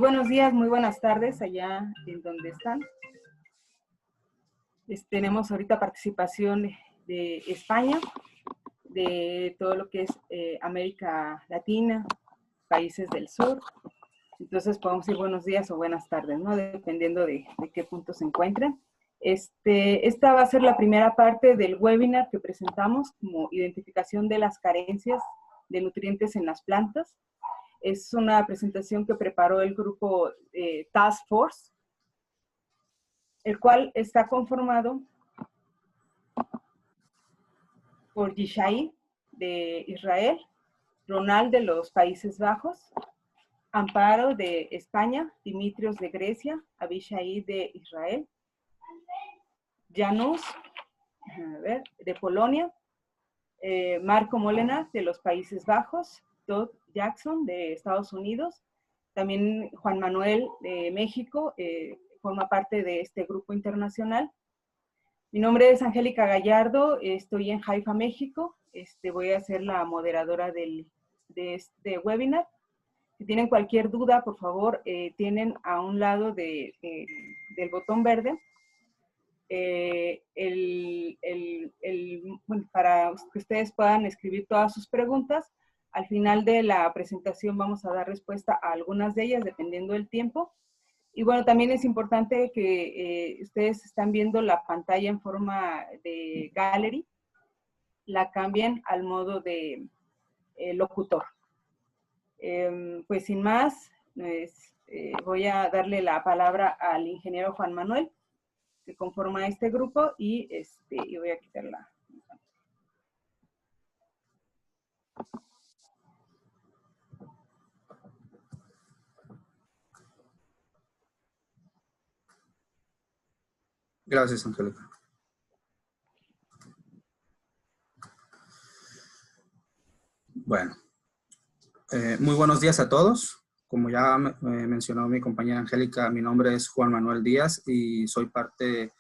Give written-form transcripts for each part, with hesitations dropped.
buenos días, muy buenas tardes allá en donde están. Tenemos ahorita participación de España, de todo lo que es América Latina, países del sur. Entonces podemos decir buenos días o buenas tardes, ¿no? Dependiendo de qué punto se encuentren. Esta va a ser la primera parte del webinar que presentamos como identificación de las carencias de nutrientes en las plantas. Es una presentación que preparó el grupo Task Force, el cual está conformado por Yishai de Israel, Ronald de los Países Bajos, Amparo de España, Dimitrios de Grecia, Abishai de Israel, Janusz de Polonia, Marco Molena de los Países Bajos, Todd Jackson de Estados Unidos, también Juan Manuel de México, forma parte de este grupo internacional. Mi nombre es Angélica Gallardo, estoy en Haifa, México. Voy a ser la moderadora de este webinar. Si tienen cualquier duda, por favor, tienen a un lado del botón verde bueno, para que ustedes puedan escribir todas sus preguntas. Al final de la presentación vamos a dar respuesta a algunas de ellas, dependiendo del tiempo. Y bueno, también es importante que ustedes están viendo la pantalla en forma de gallery, la cambien al modo de locutor. Pues sin más, voy a darle la palabra al ingeniero Juan Manuel, que conforma este grupo, y voy a quitarla. Gracias, Angélica. Bueno, muy buenos días a todos. Como ya mencionó mi compañera Angélica, mi nombre es Juan Manuel Díaz y soy parte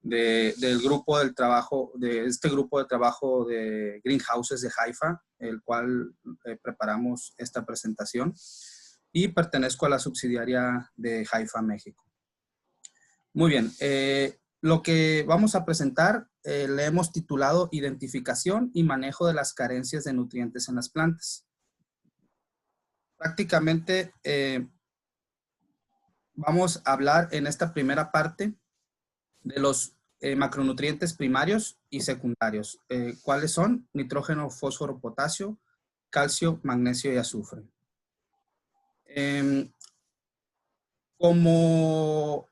del grupo del trabajo, de este grupo de trabajo de Greenhouses de Haifa, el cual preparamos esta presentación, y pertenezco a la subsidiaria de Haifa, México. Muy bien, lo que vamos a presentar le hemos titulado Identificación y manejo de las carencias de nutrientes en las plantas. Prácticamente vamos a hablar en esta primera parte de los macronutrientes primarios y secundarios. ¿Cuáles son? Nitrógeno, fósforo, potasio, calcio, magnesio y azufre. Como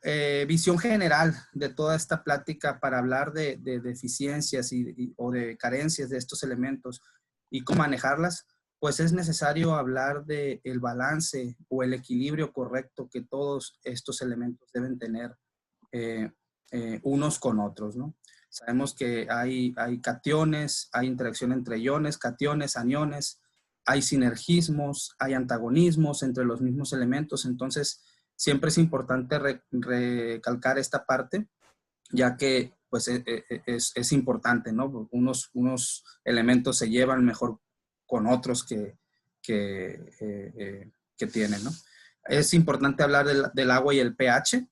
visión general de toda esta plática para hablar de deficiencias o de carencias de estos elementos y cómo manejarlas, pues es necesario hablar del balance o el equilibrio correcto que todos estos elementos deben tener unos con otros, ¿no? Sabemos que hay cationes, hay interacción entre iones, cationes, aniones, hay sinergismos, hay antagonismos entre los mismos elementos. Entonces, siempre es importante recalcar esta parte, ya que pues, es importante, ¿no? Unos elementos se llevan mejor con otros que tienen, ¿no? Es importante hablar del agua y el pH.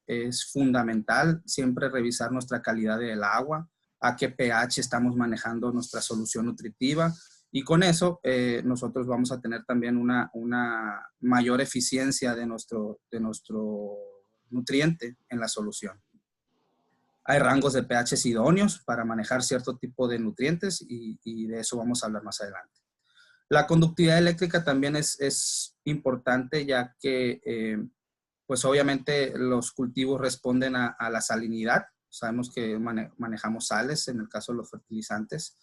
Es fundamental siempre revisar nuestra calidad del agua, a qué pH estamos manejando nuestra solución nutritiva, y con eso nosotros vamos a tener también una mayor eficiencia de nuestro nutriente en la solución. Hay rangos de pH idóneos para manejar cierto tipo de nutrientes y de eso vamos a hablar más adelante. La conductividad eléctrica también es importante, ya que pues obviamente los cultivos responden a la salinidad. Sabemos que manejamos sales en el caso de los fertilizantes.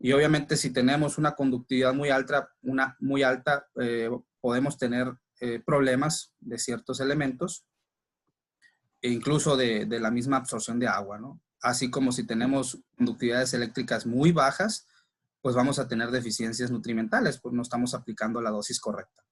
Y obviamente si tenemos una conductividad muy alta, podemos tener problemas de ciertos elementos, e incluso de la misma absorción de agua, ¿no? Así como si tenemos conductividades eléctricas muy bajas, pues vamos a tener deficiencias nutrimentales, pues no estamos aplicando la dosis correcta.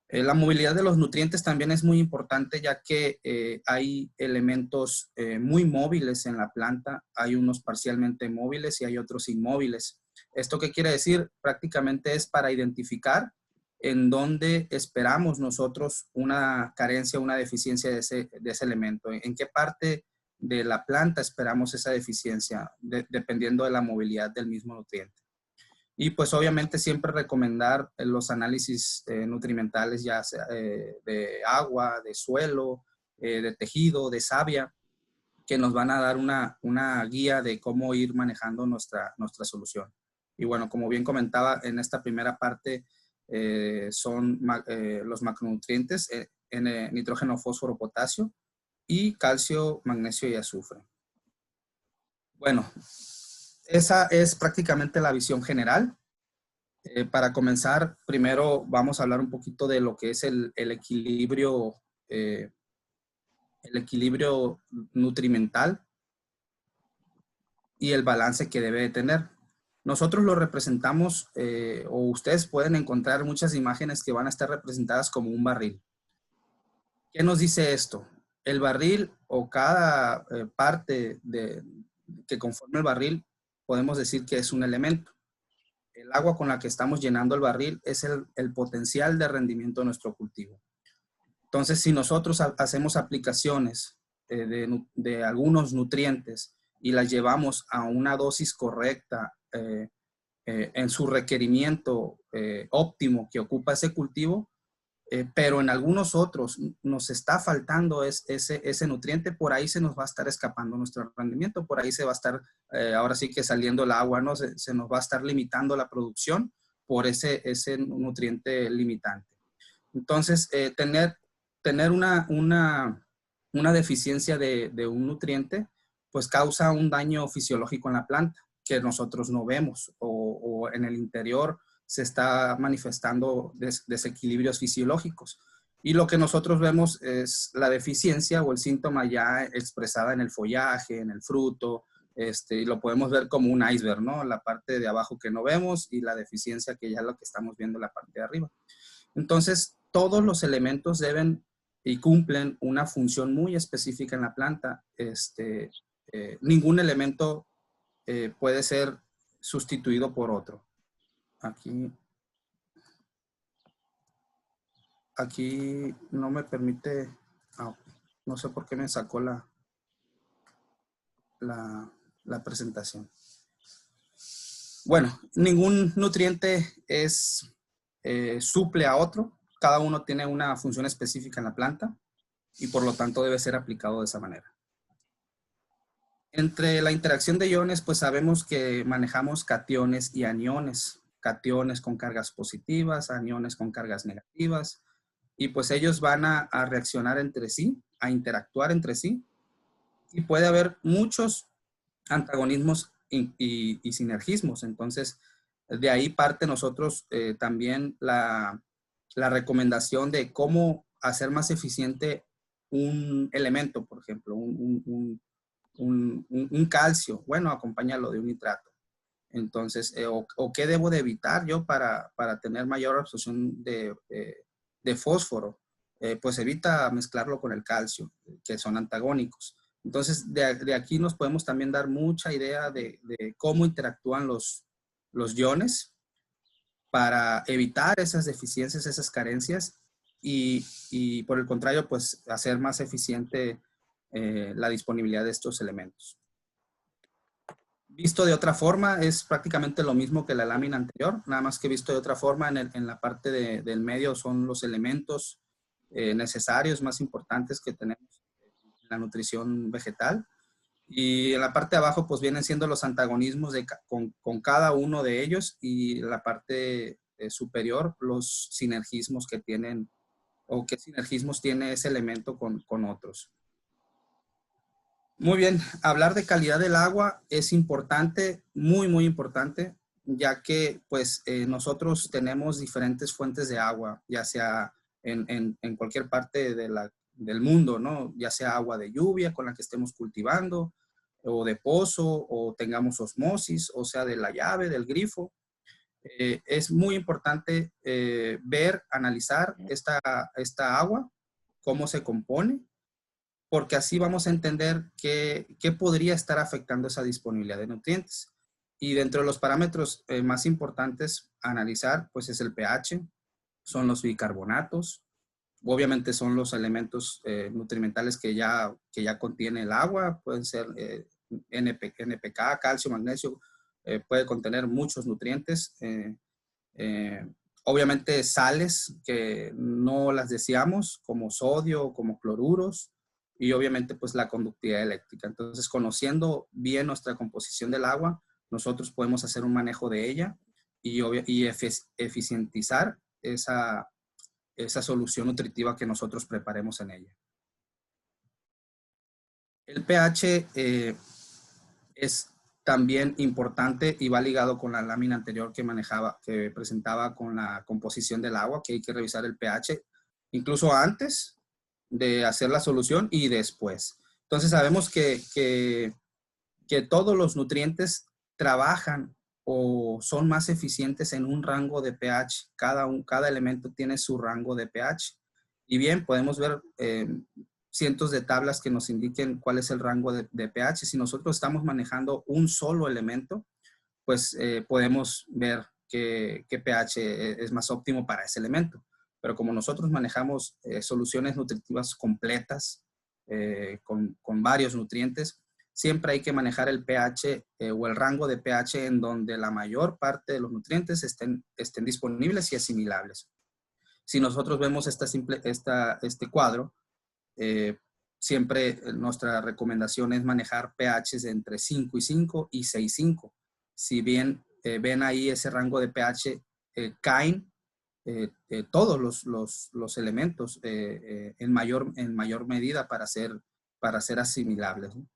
La movilidad de los nutrientes también es muy importante, ya que hay elementos muy móviles en la planta. Hay unos parcialmente móviles y hay otros inmóviles. ¿Esto qué quiere decir? Prácticamente es para identificar en donde esperamos nosotros una carencia, una deficiencia de ese elemento. ¿En qué parte de la planta esperamos esa deficiencia? Dependiendo de la movilidad del mismo nutriente. Y pues obviamente siempre recomendar los análisis nutrimentales, ya sea de agua, de suelo, de tejido, de savia, que nos van a dar una guía de cómo ir manejando nuestra solución. Y bueno, como bien comentaba, en esta primera parte son los macronutrientes, nitrógeno, fósforo, potasio, y calcio, magnesio y azufre. Bueno, esa es prácticamente la visión general. Para comenzar, primero vamos a hablar un poquito de lo que es el equilibrio nutrimental y el balance que debe de tener. Nosotros lo representamos, o ustedes pueden encontrar muchas imágenes que van a estar representadas como un barril. ¿Qué nos dice esto? El barril o cada parte que conforma el barril, podemos decir que es un elemento. El agua con la que estamos llenando el barril es el potencial de rendimiento de nuestro cultivo. Entonces, si nosotros hacemos aplicaciones de algunos nutrientes y las llevamos a una dosis correcta en su requerimiento óptimo que ocupa ese cultivo, pero en algunos otros nos está faltando ese nutriente, por ahí se nos va a estar escapando nuestro rendimiento, por ahí se va a estar, ahora sí que saliendo el agua, ¿no? Se nos va a estar limitando la producción por ese nutriente limitante. Entonces, tener una deficiencia de un nutriente, pues causa un daño fisiológico en la planta que nosotros no vemos, o en el interior se está manifestando desequilibrios fisiológicos. Y lo que nosotros vemos es la deficiencia o el síntoma ya expresada en el follaje, en el fruto, y lo podemos ver como un iceberg, ¿no? La parte de abajo que no vemos y la deficiencia que ya es lo que estamos viendo en la parte de arriba. Entonces, todos los elementos deben y cumplen una función muy específica en la planta. Ningún elemento puede ser sustituido por otro. Aquí no me permite, no sé por qué me sacó la presentación. Bueno, ningún nutriente suple a otro. Cada uno tiene una función específica en la planta y por lo tanto debe ser aplicado de esa manera. Entre la interacción de iones, pues sabemos que manejamos cationes y aniones. Cationes con cargas positivas, aniones con cargas negativas. Y pues ellos van a reaccionar entre sí, a interactuar entre sí. Y puede haber muchos antagonismos y sinergismos. Entonces, de ahí parte nosotros también la recomendación de cómo hacer más eficiente un elemento, por ejemplo, un calcio. Bueno, acompáñalo de un nitrato. Entonces, o qué debo de evitar yo para tener mayor absorción de fósforo. Pues evita mezclarlo con el calcio, que son antagónicos. Entonces, de aquí nos podemos también dar mucha idea de cómo interactúan los iones para evitar esas deficiencias, esas carencias y por el contrario, pues hacer más eficiente la disponibilidad de estos elementos. Visto de otra forma, es prácticamente lo mismo que la lámina anterior, nada más que visto de otra forma, en la parte del medio son los elementos necesarios, más importantes que tenemos en la nutrición vegetal. Y en la parte de abajo, pues vienen siendo los antagonismos con cada uno de ellos, y en la parte superior, los sinergismos que tienen, o qué sinergismos tiene ese elemento con otros. Muy bien, hablar de calidad del agua es importante, muy, muy importante, ya que pues nosotros tenemos diferentes fuentes de agua, ya sea en cualquier parte del mundo, ¿no? Ya sea agua de lluvia con la que estemos cultivando, o de pozo, o tengamos osmosis, o sea, de la llave, del grifo. Es muy importante ver, analizar esta agua, cómo se compone, porque así vamos a entender qué podría estar afectando esa disponibilidad de nutrientes. Y dentro de los parámetros más importantes a analizar, pues es el pH, son los bicarbonatos. Obviamente son los elementos nutrimentales que ya contiene el agua. Pueden ser NPK, calcio, magnesio. Puede contener muchos nutrientes. Obviamente sales que no las deseamos, como sodio, como cloruros. Y obviamente pues la conductividad eléctrica. Entonces, conociendo bien nuestra composición del agua, nosotros podemos hacer un manejo de ella y eficientizar esa solución nutritiva que nosotros preparemos en ella. El pH es también importante y va ligado con la lámina anterior que presentaba con la composición del agua, que hay que revisar el pH incluso antes de hacer la solución y después. Entonces sabemos que todos los nutrientes trabajan o son más eficientes en un rango de pH. Cada elemento tiene su rango de pH. Y bien, podemos ver cientos de tablas que nos indiquen cuál es el rango de pH. Si nosotros estamos manejando un solo elemento, pues podemos ver qué pH es más óptimo para ese elemento. Pero como nosotros manejamos soluciones nutritivas completas con varios nutrientes, siempre hay que manejar el pH o el rango de pH en donde la mayor parte de los nutrientes estén disponibles y asimilables. Si nosotros vemos este cuadro, siempre nuestra recomendación es manejar pHs de entre 5 y 5 y 6,5. Si bien ven ahí ese rango de pH, caen todos los elementos en mayor medida para ser asimilables, ¿no?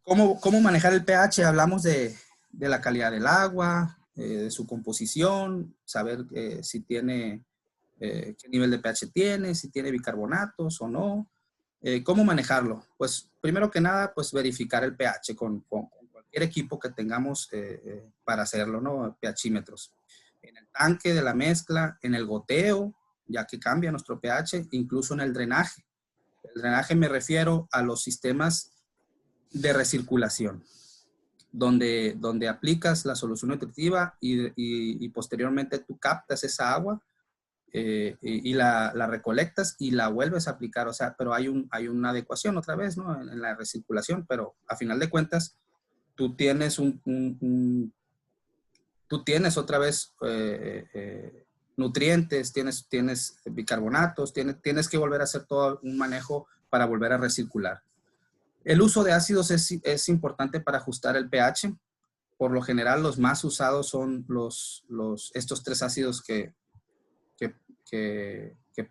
¿Cómo manejar el pH? Hablamos de la calidad del agua, de su composición, saber si tiene, qué nivel de pH tiene, si tiene bicarbonatos o no. ¿Cómo manejarlo? Pues primero que nada, pues verificar el pH con cualquier equipo que tengamos para hacerlo, ¿no? pHímetros. En el tanque de la mezcla, en el goteo, ya que cambia nuestro pH, incluso en el drenaje. El drenaje me refiero a los sistemas de recirculación, donde aplicas la solución nutritiva y posteriormente tú captas esa agua y la recolectas y la vuelves a aplicar. O sea, pero hay una adecuación otra vez, ¿no? En la recirculación, pero a final de cuentas tú tienes tú tienes otra vez nutrientes, tienes bicarbonatos, tienes que volver a hacer todo un manejo para volver a recircular. El uso de ácidos es importante para ajustar el pH. Por lo general, los más usados son estos 3 ácidos que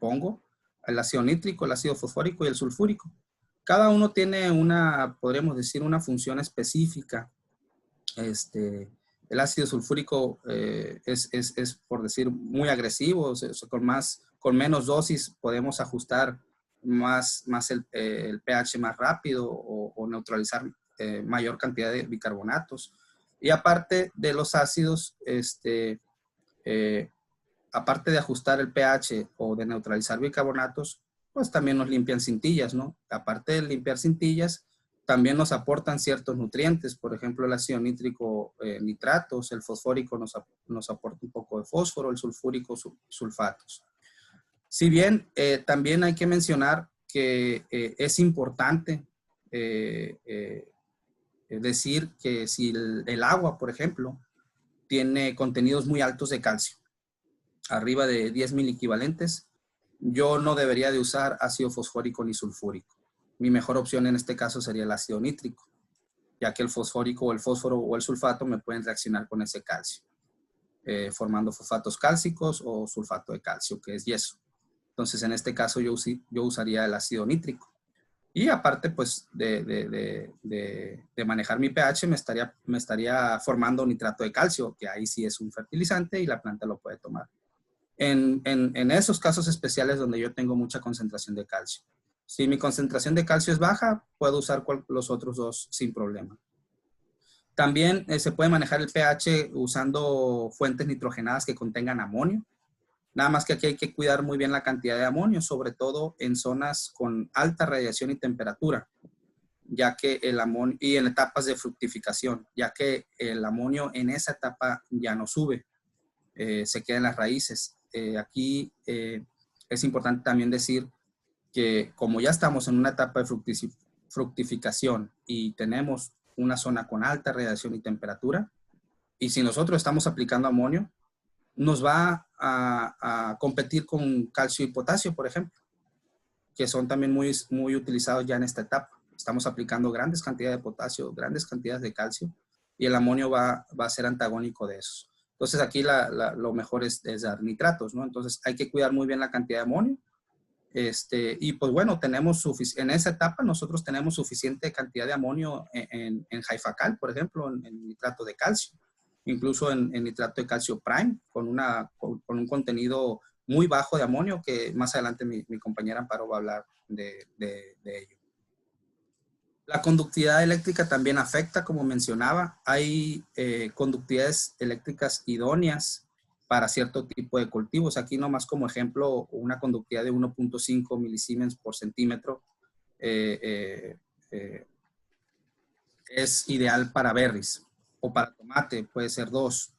pongo: el ácido nítrico, el ácido fosfórico y el sulfúrico. Cada uno tiene podríamos decir, una función específica. El ácido sulfúrico es, por decir, muy agresivo. O sea, con menos dosis podemos ajustar más el pH más rápido o neutralizar mayor cantidad de bicarbonatos. Y aparte de los ácidos, aparte de ajustar el pH o de neutralizar bicarbonatos, pues también nos limpian cintillas, ¿no? Aparte de limpiar cintillas, también nos aportan ciertos nutrientes. Por ejemplo, el ácido nítrico, nitratos; el fosfórico nos aporta un poco de fósforo; el sulfúrico, sulfatos. Si bien también hay que mencionar que es importante decir que si el agua, por ejemplo, tiene contenidos muy altos de calcio, arriba de 10 miliequivalentes, yo no debería de usar ácido fosfórico ni sulfúrico. Mi mejor opción en este caso sería el ácido nítrico, ya que el fosfórico o el fósforo o el sulfato me pueden reaccionar con ese calcio, formando fosfatos cálcicos o sulfato de calcio, que es yeso. Entonces, en este caso yo usaría el ácido nítrico. Y aparte, pues, de manejar mi pH, me estaría formando nitrato de calcio, que ahí sí es un fertilizante y la planta lo puede tomar. En esos casos especiales donde yo tengo mucha concentración de calcio. Si mi concentración de calcio es baja, puedo usar los otros dos sin problema. También se puede manejar el pH usando fuentes nitrogenadas que contengan amonio. Nada más que aquí hay que cuidar muy bien la cantidad de amonio, sobre todo en zonas con alta radiación y temperatura, ya que el amonio, y en etapas de fructificación, ya que el amonio en esa etapa ya no sube. se queda en las raíces. Aquí es importante también decir que como ya estamos en una etapa de fructificación y tenemos una zona con alta radiación y temperatura, y si nosotros estamos aplicando amonio, nos va a competir con calcio y potasio, por ejemplo, que son también muy utilizados ya en esta etapa. Estamos aplicando grandes cantidades de potasio, grandes cantidades de calcio, y el amonio va a ser antagónico de eso. Entonces aquí lo mejor es dar nitratos, ¿no? Entonces hay que cuidar muy bien la cantidad de amonio. Y pues bueno, en esa etapa nosotros tenemos suficiente cantidad de amonio en Jaifacal, por ejemplo, en nitrato de calcio, incluso en nitrato de calcio prime, con un contenido muy bajo de amonio, que más adelante mi compañera Amparo va a hablar de ello. La conductividad eléctrica también afecta, como mencionaba. Hay conductividades eléctricas idóneas para cierto tipo de cultivos. Aquí nomás como ejemplo, una conductividad de 1.5 milisiemens por centímetro es ideal para berries, o para tomate, puede ser 2.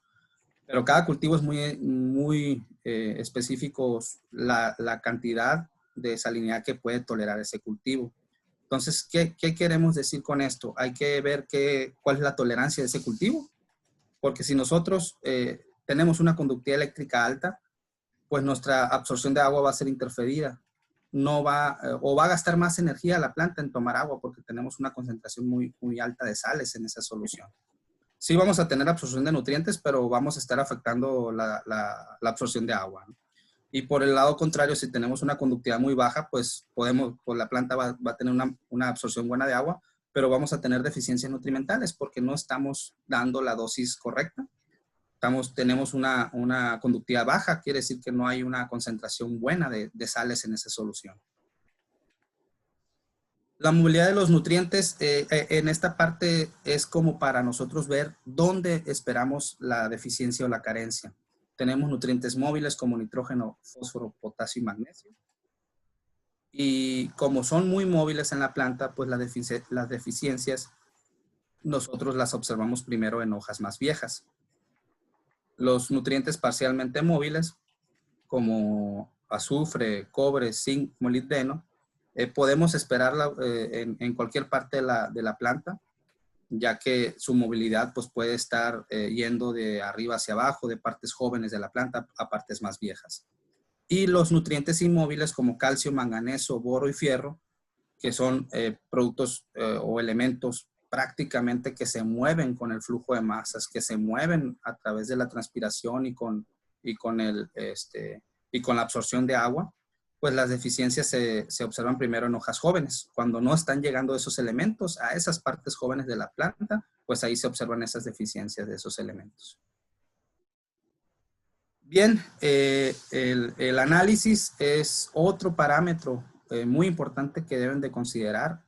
Pero cada cultivo es muy específico la cantidad de salinidad que puede tolerar ese cultivo. Entonces, ¿qué queremos decir con esto? Hay que ver cuál es la tolerancia de ese cultivo, porque si nosotros tenemos una conductividad eléctrica alta, pues nuestra absorción de agua va a ser interferida. O va a gastar más energía la planta en tomar agua porque tenemos una concentración muy alta de sales en esa solución. Sí vamos a tener absorción de nutrientes, pero vamos a estar afectando la absorción de agua, ¿no? Y por el lado contrario, si tenemos una conductividad muy baja, pues la planta va a tener una absorción buena de agua, pero vamos a tener deficiencias nutrimentales porque no estamos dando la dosis correcta. Tenemos una conductividad baja, quiere decir que no hay una concentración buena de sales en esa solución. La movilidad de los nutrientes en esta parte es como para nosotros ver dónde esperamos la deficiencia o la carencia. Tenemos nutrientes móviles como nitrógeno, fósforo, potasio y magnesio. Y como son muy móviles en la planta, pues las deficiencias nosotros las observamos primero en hojas más viejas. Los nutrientes parcialmente móviles, como azufre, cobre, zinc, molibdeno, podemos esperarla en cualquier parte de la planta, ya que su movilidad pues, puede estar yendo de arriba hacia abajo, de partes jóvenes de la planta a partes más viejas. Y los nutrientes inmóviles como calcio, manganeso, boro y fierro, que son productos o elementos prácticamente que se mueven con el flujo de masas, que se mueven a través de la transpiración y con la absorción de agua, pues las deficiencias se observan primero en hojas jóvenes. Cuando no están llegando esos elementos a esas partes jóvenes de la planta, pues ahí se observan esas deficiencias de esos elementos. Bien, el análisis es otro parámetro muy importante que deben de considerar.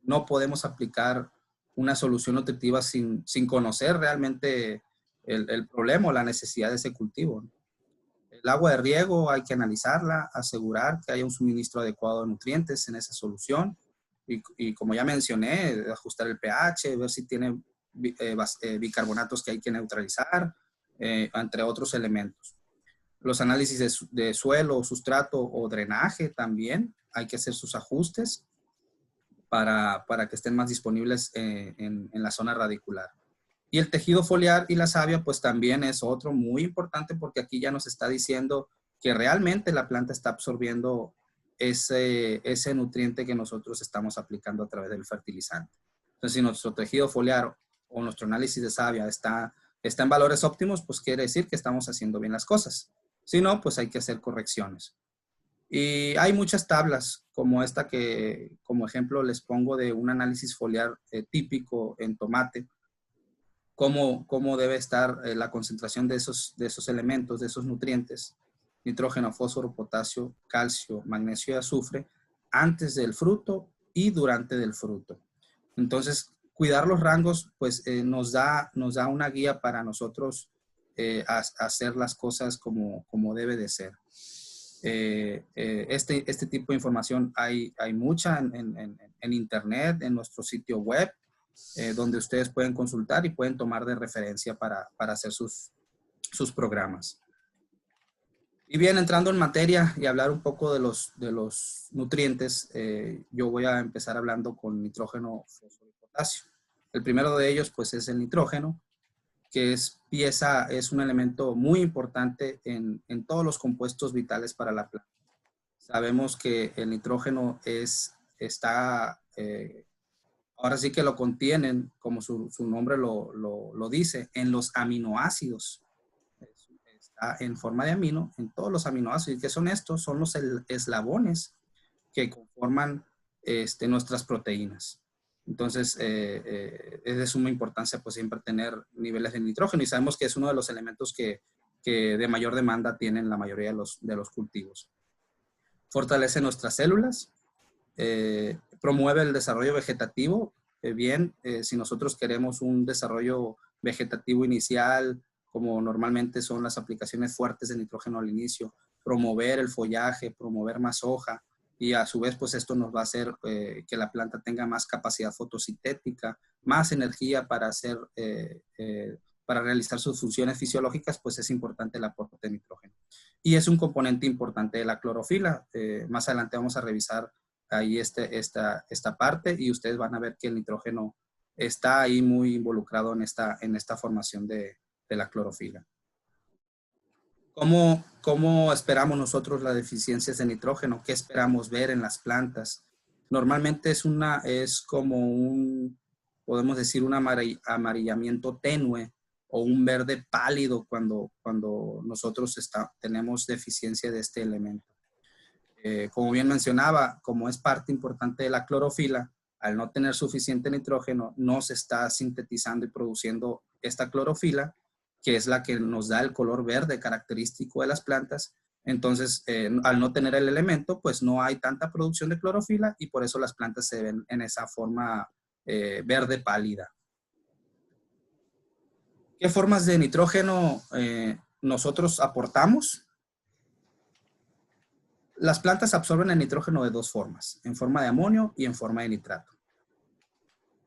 No podemos aplicar una solución nutritiva sin conocer realmente el problema o la necesidad de ese cultivo. El agua de riego hay que analizarla, asegurar que haya un suministro adecuado de nutrientes en esa solución y como ya mencioné, ajustar el pH, ver si tiene bicarbonatos que hay que neutralizar, entre otros elementos. Los análisis de suelo, sustrato o drenaje también hay que hacer sus ajustes para que estén más disponibles en la zona radicular. Y el tejido foliar y la savia, pues también es otro muy importante porque aquí ya nos está diciendo que realmente la planta está absorbiendo ese nutriente que nosotros estamos aplicando a través del fertilizante. Entonces, si nuestro tejido foliar o nuestro análisis de savia está en valores óptimos, pues quiere decir que estamos haciendo bien las cosas. Si no, pues hay que hacer correcciones. Y hay muchas tablas como esta que, como ejemplo, les pongo de un análisis foliar típico en tomate. Cómo debe estar la concentración de esos elementos, de esos nutrientes, nitrógeno, fósforo, potasio, calcio, magnesio y azufre, antes del fruto y durante del fruto. Entonces, cuidar los rangos, pues nos da una guía para nosotros hacer las cosas como debe de ser. Este tipo de información hay mucha en internet, en nuestro sitio web, donde ustedes pueden consultar y pueden tomar de referencia para hacer sus sus programas. Y bien, entrando en materia y hablar un poco de los nutrientes, yo voy a empezar hablando con nitrógeno, fósforo y potasio. El primero de ellos, pues, es el nitrógeno, que es un elemento muy importante en todos los compuestos vitales para la planta. Sabemos que el nitrógeno ahora sí que lo contienen, como su nombre lo dice, en los aminoácidos. Está en forma de amino, en todos los aminoácidos. ¿Y qué son estos? Son los eslabones que conforman nuestras proteínas. Entonces, es de suma importancia pues siempre tener niveles de nitrógeno y sabemos que es uno de los elementos que de mayor demanda tienen la mayoría de los cultivos. Fortalece nuestras células, promueve el desarrollo vegetativo. Si nosotros queremos un desarrollo vegetativo inicial, como normalmente son las aplicaciones fuertes de nitrógeno al inicio, promover el follaje, promover más hoja, y a su vez pues esto nos va a hacer que la planta tenga más capacidad fotosintética, más energía para realizar sus funciones fisiológicas, pues es importante el aporte de nitrógeno. Y es un componente importante de la clorofila. Más adelante vamos a revisar ahí esta parte y ustedes van a ver que el nitrógeno está ahí muy involucrado en esta formación de la clorofila. ¿Cómo esperamos nosotros las deficiencias de nitrógeno? ¿Qué esperamos ver en las plantas? Normalmente es como podemos decir, un amarillamiento tenue o un verde pálido cuando nosotros tenemos deficiencia de este elemento. Como bien mencionaba, como es parte importante de la clorofila, al no tener suficiente nitrógeno, no se está sintetizando y produciendo esta clorofila, que es la que nos da el color verde característico de las plantas. Entonces, al no tener el elemento, pues no hay tanta producción de clorofila y por eso las plantas se ven en esa forma verde pálida. ¿Qué formas de nitrógeno nosotros aportamos? Las plantas absorben el nitrógeno de dos formas, en forma de amonio y en forma de nitrato.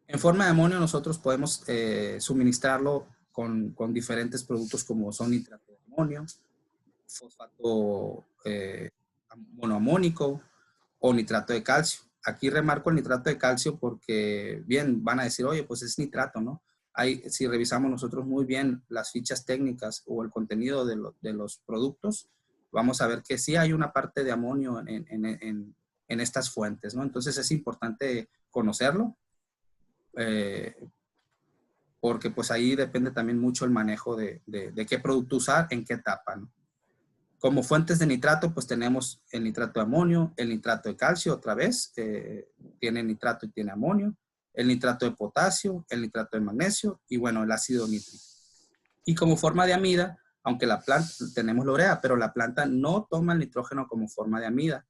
En forma de amonio nosotros podemos suministrarlo con diferentes productos como son nitrato de amonio, fosfato monoamónico o nitrato de calcio. Aquí remarco el nitrato de calcio porque, bien, van a decir, oye, pues es nitrato, ¿no? Si revisamos nosotros muy bien las fichas técnicas o el contenido de los productos, vamos a ver que sí hay una parte de amonio en estas fuentes, ¿no? Entonces es importante conocerlo. Porque pues ahí depende también mucho el manejo de qué producto usar, en qué etapa, ¿no? Como fuentes de nitrato, pues tenemos el nitrato de amonio, el nitrato de calcio, otra vez, tiene nitrato y tiene amonio, el nitrato de potasio, el nitrato de magnesio y bueno, el ácido nítrico. Y como forma de amida, aunque la planta, tenemos la urea, pero la planta no toma el nitrógeno como forma de amida.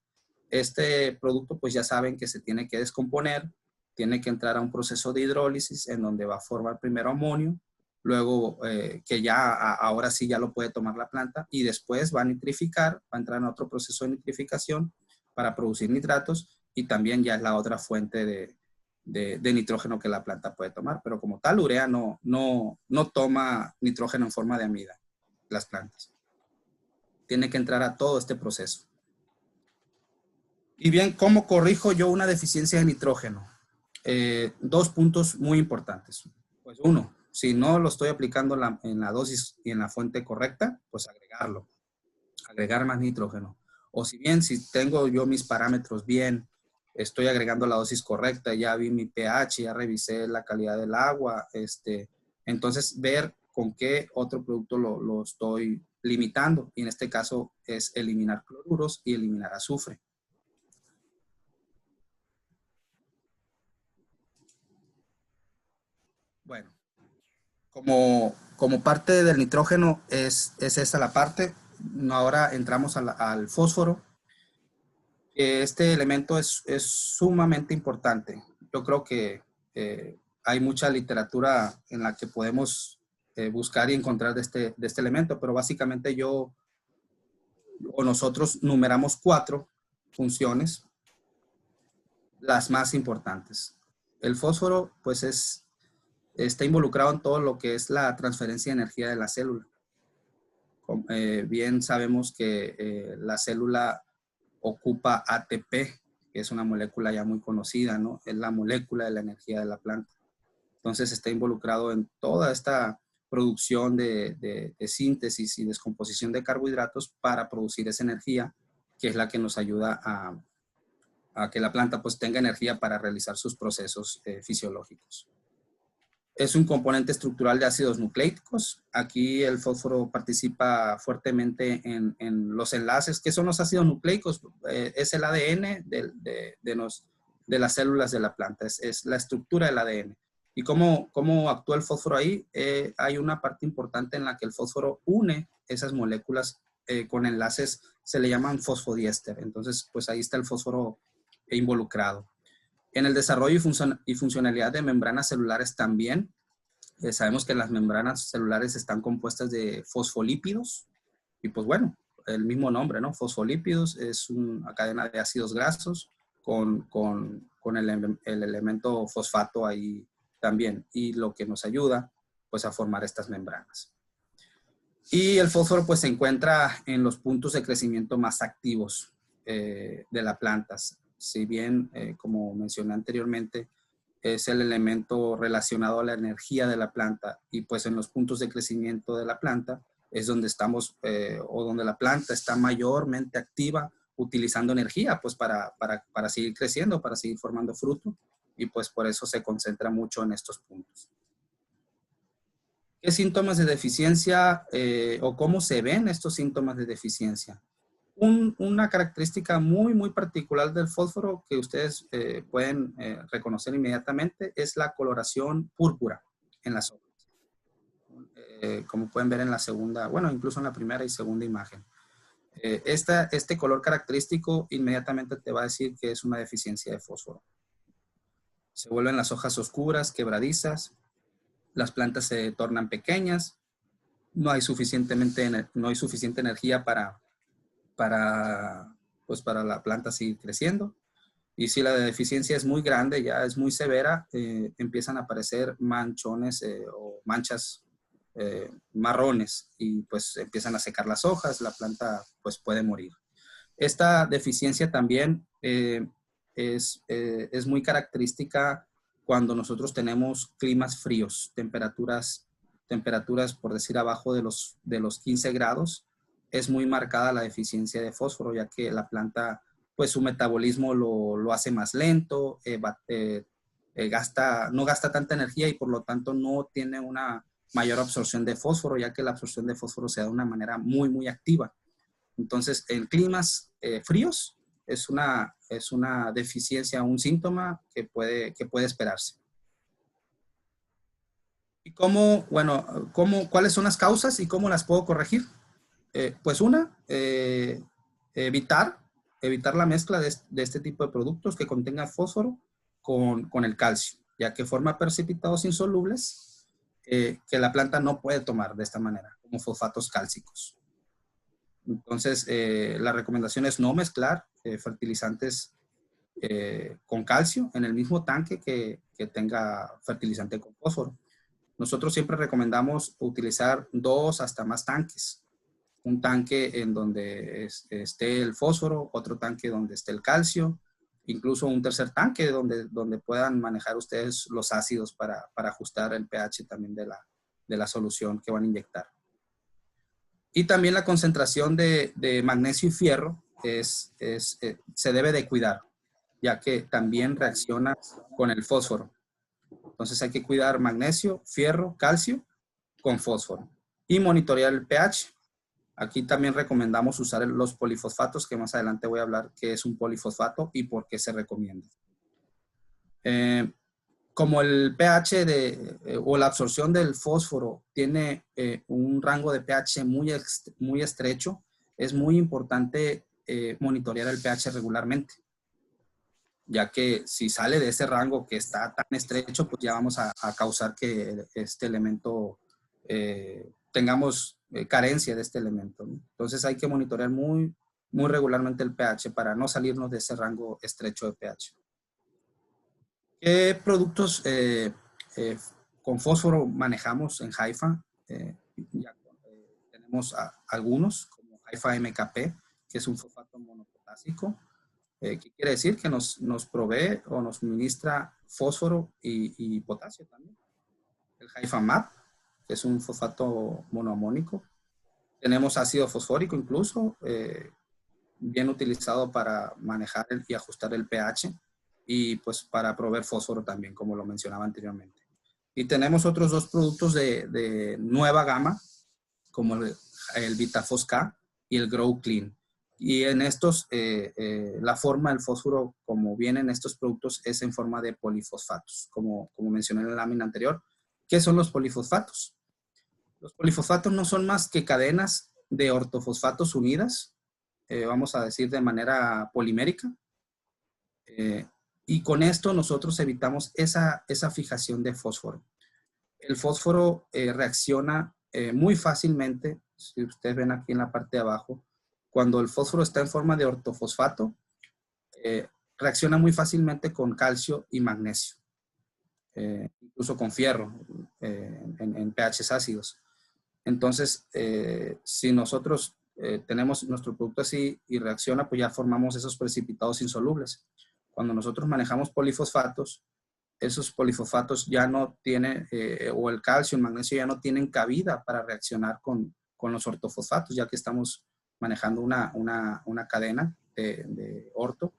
Este producto pues ya saben que se tiene que descomponer, tiene que entrar a un proceso de hidrólisis en donde va a formar primero amonio, luego que ya ahora sí ya lo puede tomar la planta y después va a nitrificar, va a entrar en otro proceso de nitrificación para producir nitratos y también ya es la otra fuente de nitrógeno que la planta puede tomar. Pero como tal, urea no toma nitrógeno en forma de amida, las plantas. Tiene que entrar a todo este proceso. Y bien, ¿cómo corrijo yo una deficiencia de nitrógeno? Dos puntos muy importantes. Pues uno, si no lo estoy aplicando en la dosis y en la fuente correcta, pues agregar más nitrógeno. O si tengo yo mis parámetros bien, estoy agregando la dosis correcta, ya vi mi pH, ya revisé la calidad del agua, entonces ver con qué otro producto lo estoy limitando. Y en este caso es eliminar cloruros y eliminar azufre. Bueno, como parte del nitrógeno es esta la parte. Ahora entramos al fósforo. Este elemento es sumamente importante. Yo creo que hay mucha literatura en la que podemos buscar y encontrar de este elemento, pero básicamente nosotros numeramos 4 funciones, las más importantes. El fósforo, pues está involucrado en todo lo que es la transferencia de energía de la célula. bien sabemos que la célula ocupa ATP, que es una molécula ya muy conocida, ¿no? Es la molécula de la energía de la planta. Entonces está involucrado en toda esta producción de síntesis y descomposición de carbohidratos para producir esa energía, que es la que nos ayuda a que la planta pues tenga energía para realizar sus procesos fisiológicos. Es un componente estructural de ácidos nucleicos. Aquí el fósforo participa fuertemente en los enlaces. ¿Qué son los ácidos nucleicos? Es el ADN de las células de la planta. Es la estructura del ADN. ¿Y cómo actúa el fósforo ahí? Hay una parte importante en la que el fósforo une esas moléculas con enlaces, se le llaman fosfodiéster. Entonces, pues ahí está el fósforo involucrado. En el desarrollo y funcionalidad de membranas celulares también, sabemos que las membranas celulares están compuestas de fosfolípidos y pues bueno, el mismo nombre, ¿no? Fosfolípidos es una cadena de ácidos grasos con el elemento fosfato ahí también y lo que nos ayuda pues a formar estas membranas. Y el fósforo pues se encuentra en los puntos de crecimiento más activos de las plantas. Si bien, como mencioné anteriormente, es el elemento relacionado a la energía de la planta y pues en los puntos de crecimiento de la planta es donde estamos o donde la planta está mayormente activa utilizando energía pues para seguir creciendo, para seguir formando fruto y pues por eso se concentra mucho en estos puntos. ¿Qué síntomas de deficiencia o cómo se ven estos síntomas de deficiencia? Una característica muy particular del fósforo que ustedes pueden reconocer inmediatamente es la coloración púrpura en las hojas. Como pueden ver en la segunda, bueno, incluso en la primera y segunda imagen. Este color característico inmediatamente te va a decir que es una deficiencia de fósforo. Se vuelven las hojas oscuras, quebradizas, las plantas se tornan pequeñas, no hay suficiente energía para la planta seguir creciendo. Y si la deficiencia es muy grande, ya es muy severa, empiezan a aparecer manchones o manchas marrones y pues empiezan a secar las hojas, la planta pues puede morir. Esta deficiencia también es muy característica cuando nosotros tenemos climas fríos, temperaturas por decir abajo de los 15 grados, es muy marcada la deficiencia de fósforo, ya que la planta, pues su metabolismo lo hace más lento, no gasta tanta energía y por lo tanto no tiene una mayor absorción de fósforo, ya que la absorción de fósforo se da de una manera muy activa. Entonces, en climas fríos es una deficiencia, un síntoma que puede esperarse. ¿Y cuáles son las causas y cómo las puedo corregir? Pues evitar la mezcla de este tipo de productos que contengan fósforo con el calcio, ya que forma precipitados insolubles que la planta no puede tomar de esta manera, como fosfatos cálcicos. Entonces, la recomendación es no mezclar fertilizantes con calcio en el mismo tanque que tenga fertilizante con fósforo. Nosotros siempre recomendamos utilizar 2 hasta más tanques. Un tanque en donde esté el fósforo, otro tanque donde esté el calcio, incluso un tercer tanque donde puedan manejar ustedes los ácidos para ajustar el pH también de la solución que van a inyectar. Y también la concentración de magnesio y fierro se debe de cuidar, ya que también reacciona con el fósforo. Entonces hay que cuidar magnesio, fierro, calcio con fósforo. Y monitorear el pH. Aquí también recomendamos usar los polifosfatos, que más adelante voy a hablar qué es un polifosfato y por qué se recomienda. Como el pH o la absorción del fósforo tiene un rango de pH muy estrecho, es muy importante monitorear el pH regularmente, ya que si sale de ese rango que está tan estrecho, pues ya vamos a causar que este elemento tengamos carencia de este elemento, ¿no? Entonces hay que monitorear muy regularmente el pH para no salirnos de ese rango estrecho de pH. ¿Qué productos con fósforo manejamos en Haifa? Tenemos tenemos algunos, como Haifa MKP, que es un fosfato monopotásico. ¿Qué quiere decir? Que nos provee o nos suministra fósforo y potasio también. El Haifa MAP, que es un fosfato monoamónico. Tenemos ácido fosfórico incluso, bien utilizado para manejar y ajustar el pH y pues para proveer fósforo también, como lo mencionaba anteriormente. Y tenemos otros dos productos de nueva gama, como el Vitafos K y el Grow Clean. Y en estos, la forma del fósforo, como vienen estos productos, es en forma de polifosfatos, como mencioné en la lámina anterior. ¿Qué son los polifosfatos? Los polifosfatos no son más que cadenas de ortofosfatos unidas, vamos a decir de manera polimérica, y con esto nosotros evitamos esa fijación de fósforo. El fósforo reacciona muy fácilmente, si ustedes ven aquí en la parte de abajo, cuando el fósforo está en forma de ortofosfato, reacciona muy fácilmente con calcio y magnesio, incluso con fierro en pHs ácidos. Entonces, si nosotros tenemos nuestro producto así y reacciona, pues ya formamos esos precipitados insolubles. Cuando nosotros manejamos polifosfatos, esos polifosfatos ya no tienen, o el calcio, el magnesio ya no tienen cabida para reaccionar con los ortofosfatos, ya que estamos manejando una cadena de orto.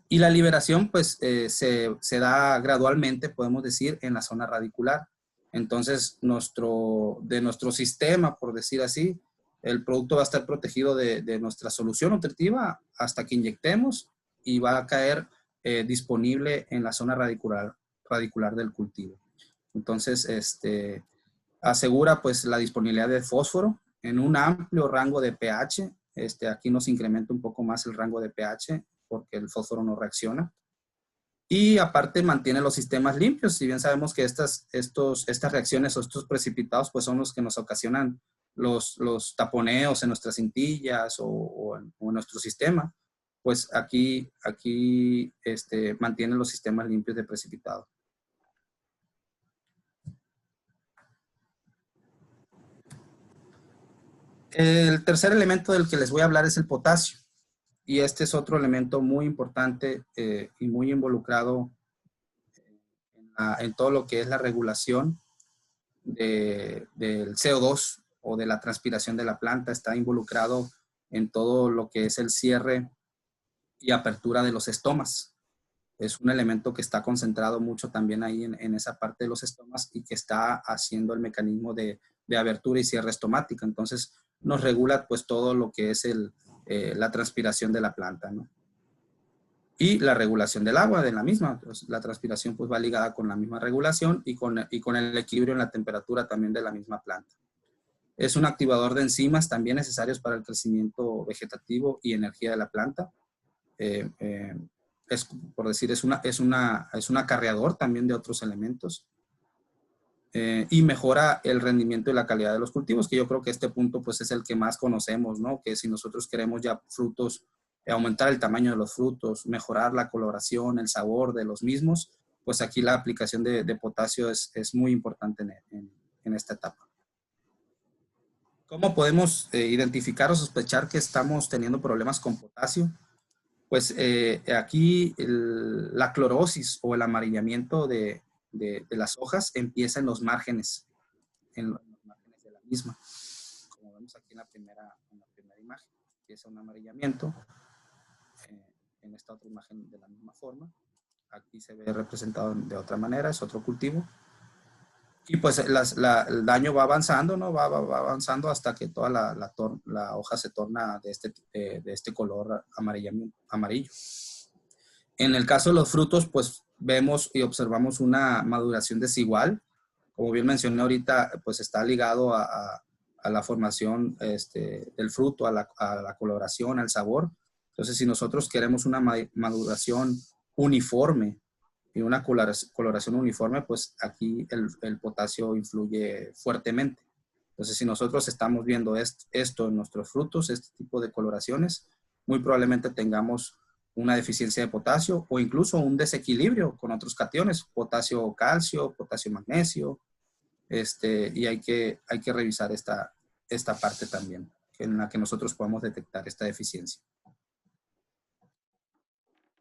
Y la liberación, pues, se da gradualmente, podemos decir, en la zona radicular. Entonces, de nuestro sistema, por decir así, el producto va a estar protegido de nuestra solución nutritiva hasta que inyectemos y va a caer disponible en la zona radicular del cultivo. Entonces, asegura pues la disponibilidad de fósforo en un amplio rango de pH. Aquí nos incrementa un poco más el rango de pH porque el fósforo no reacciona. Y aparte mantiene los sistemas limpios. Si bien sabemos que estas reacciones o estos precipitados pues son los que nos ocasionan los taponeos en nuestras cintillas o en nuestro sistema, pues aquí mantiene los sistemas limpios de precipitado. El tercer elemento del que les voy a hablar es el potasio. Y este es otro elemento muy importante y muy involucrado en todo lo que es la regulación del CO2 o de la transpiración de la planta. Está involucrado en todo lo que es el cierre y apertura de los estomas. Es un elemento que está concentrado mucho también ahí en esa parte de los estomas y que está haciendo el mecanismo de abertura y cierre estomática. Entonces, nos regula pues todo lo que es la transpiración de la planta, ¿no? Y la regulación del agua de la misma. Pues, la transpiración pues va ligada con la misma regulación y con el equilibrio en la temperatura también de la misma planta. Es un activador de enzimas también necesarios para el crecimiento vegetativo y energía de la planta. Por decir, es un acarreador también de otros elementos. Y mejora el rendimiento y la calidad de los cultivos, que yo creo que este punto pues es el que más conocemos, ¿no? Que si nosotros queremos ya frutos, aumentar el tamaño de los frutos, mejorar la coloración, el sabor de los mismos, pues aquí la aplicación de potasio es muy importante en esta etapa. ¿Cómo podemos identificar o sospechar que estamos teniendo problemas con potasio? Pues aquí la clorosis o el amarillamiento de las hojas empieza en los márgenes, de la misma. Como vemos aquí en la primera imagen, empieza un amarillamiento. En esta otra imagen de la misma forma. Aquí se ve representado de otra manera, es otro cultivo. Y pues el daño va avanzando, ¿no? Va avanzando hasta que toda la hoja se torna de este color amarillo. En el caso de los frutos, pues vemos y observamos una maduración desigual. Como bien mencioné ahorita, pues está ligado a la formación del fruto, a la coloración, al sabor. Entonces, si nosotros queremos una maduración uniforme y una coloración uniforme, pues aquí el potasio influye fuertemente. Entonces, si nosotros estamos viendo esto en nuestros frutos, este tipo de coloraciones, muy probablemente tengamos una deficiencia de potasio o incluso un desequilibrio con otros cationes, potasio-calcio, potasio-magnesio, y hay que revisar esta esta parte también, en la que nosotros podamos detectar esta deficiencia.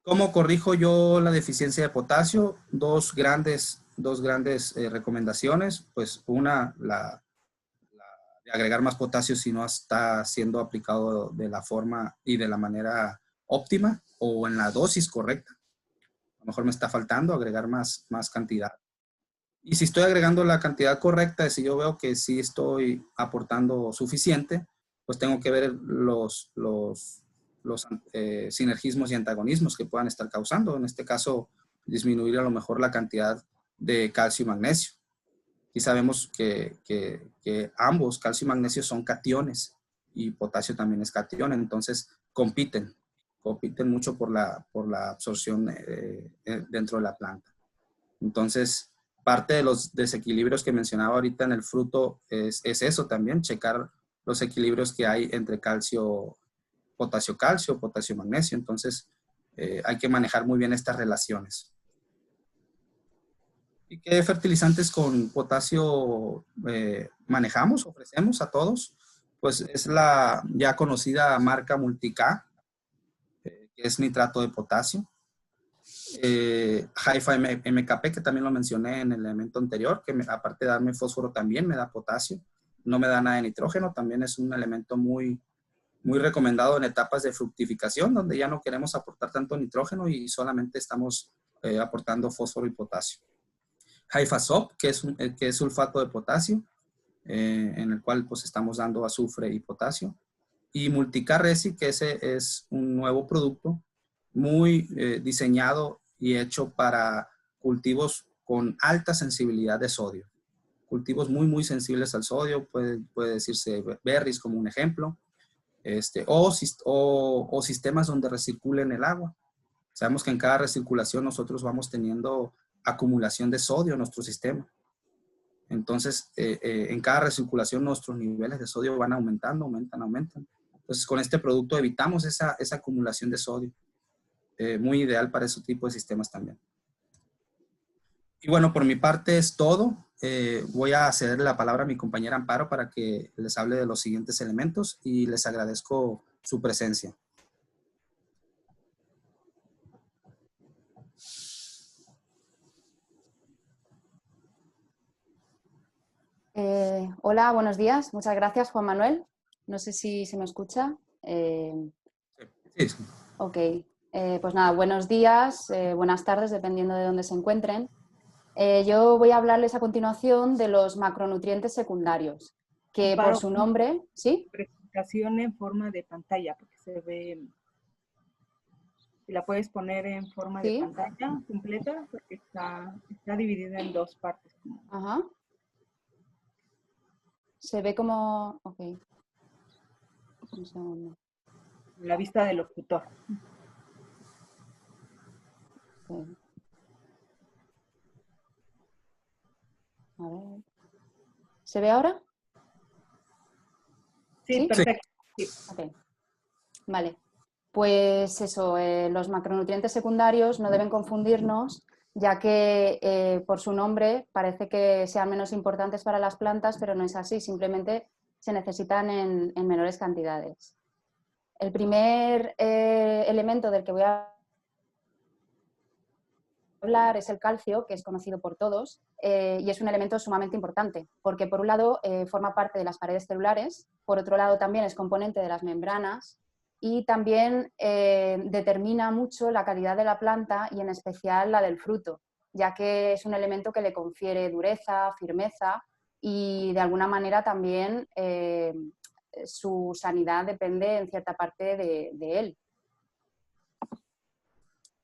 ¿Cómo corrijo yo la deficiencia de potasio? Dos grandes recomendaciones. Pues una, de agregar más potasio si no está siendo aplicado de la forma y de la manera óptima o en la dosis correcta. A lo mejor me está faltando agregar más cantidad. Y si estoy agregando la cantidad correcta, si yo veo que sí estoy aportando suficiente, pues tengo que ver los sinergismos y antagonismos que puedan estar causando. En este caso, disminuir a lo mejor la cantidad de calcio y magnesio. Y sabemos que ambos, calcio y magnesio, son cationes y potasio también es catión. Entonces, compiten mucho por la absorción dentro de la planta. Entonces, parte de los desequilibrios que mencionaba ahorita en el fruto es eso también, checar los equilibrios que hay entre potasio-calcio, potasio-magnesio. Entonces, hay que manejar muy bien estas relaciones. ¿Y qué fertilizantes con potasio manejamos, ofrecemos a todos? Pues es la ya conocida marca Multica, que es nitrato de potasio. Haifa MKP, que también lo mencioné en el elemento anterior, que aparte de darme fósforo también me da potasio. No me da nada de nitrógeno, también es un elemento muy recomendado en etapas de fructificación, donde ya no queremos aportar tanto nitrógeno y solamente estamos aportando fósforo y potasio. Haifa Sop, que es sulfato de potasio, en el cual pues estamos dando azufre y potasio. Y Multica Resi, que ese es un nuevo producto muy diseñado y hecho para cultivos con alta sensibilidad de sodio. Cultivos muy sensibles al sodio, puede decirse berries como un ejemplo, o sistemas donde recirculen el agua. Sabemos que en cada recirculación nosotros vamos teniendo acumulación de sodio en nuestro sistema. Entonces, en cada recirculación nuestros niveles de sodio van aumentando. Entonces, con este producto evitamos esa acumulación de sodio. Muy ideal para ese tipo de sistemas también. Y bueno, por mi parte es todo. Voy a ceder la palabra a mi compañera Amparo para que les hable de los siguientes elementos y les agradezco su presencia. Hola, buenos días. Muchas gracias, Juan Manuel. No sé si se me escucha. Sí. Ok. Pues nada, buenos días, buenas tardes, dependiendo de dónde se encuentren. Yo voy a hablarles a continuación de los macronutrientes secundarios, que Amparo, por su nombre, ¿sí? Presentación en forma de pantalla, porque se ve. Si la puedes poner en forma de ¿Sí? pantalla completa, porque está dividida en dos partes. Ajá. Se ve como... Ok. Un segundo. La vista del locutor. Okay. A ver. ¿Se ve ahora? Sí, perfecto. Sí. Ok. Vale. Pues eso, los macronutrientes secundarios no deben confundirnos, ya que por su nombre parece que sean menos importantes para las plantas, pero no es así, simplemente se necesitan en menores cantidades. El primer elemento del que voy a hablar es el calcio, que es conocido por todos, y es un elemento sumamente importante, porque por un lado forma parte de las paredes celulares, por otro lado también es componente de las membranas y también determina mucho la calidad de la planta y en especial la del fruto, ya que es un elemento que le confiere dureza, firmeza y de alguna manera también su sanidad depende en cierta parte de él.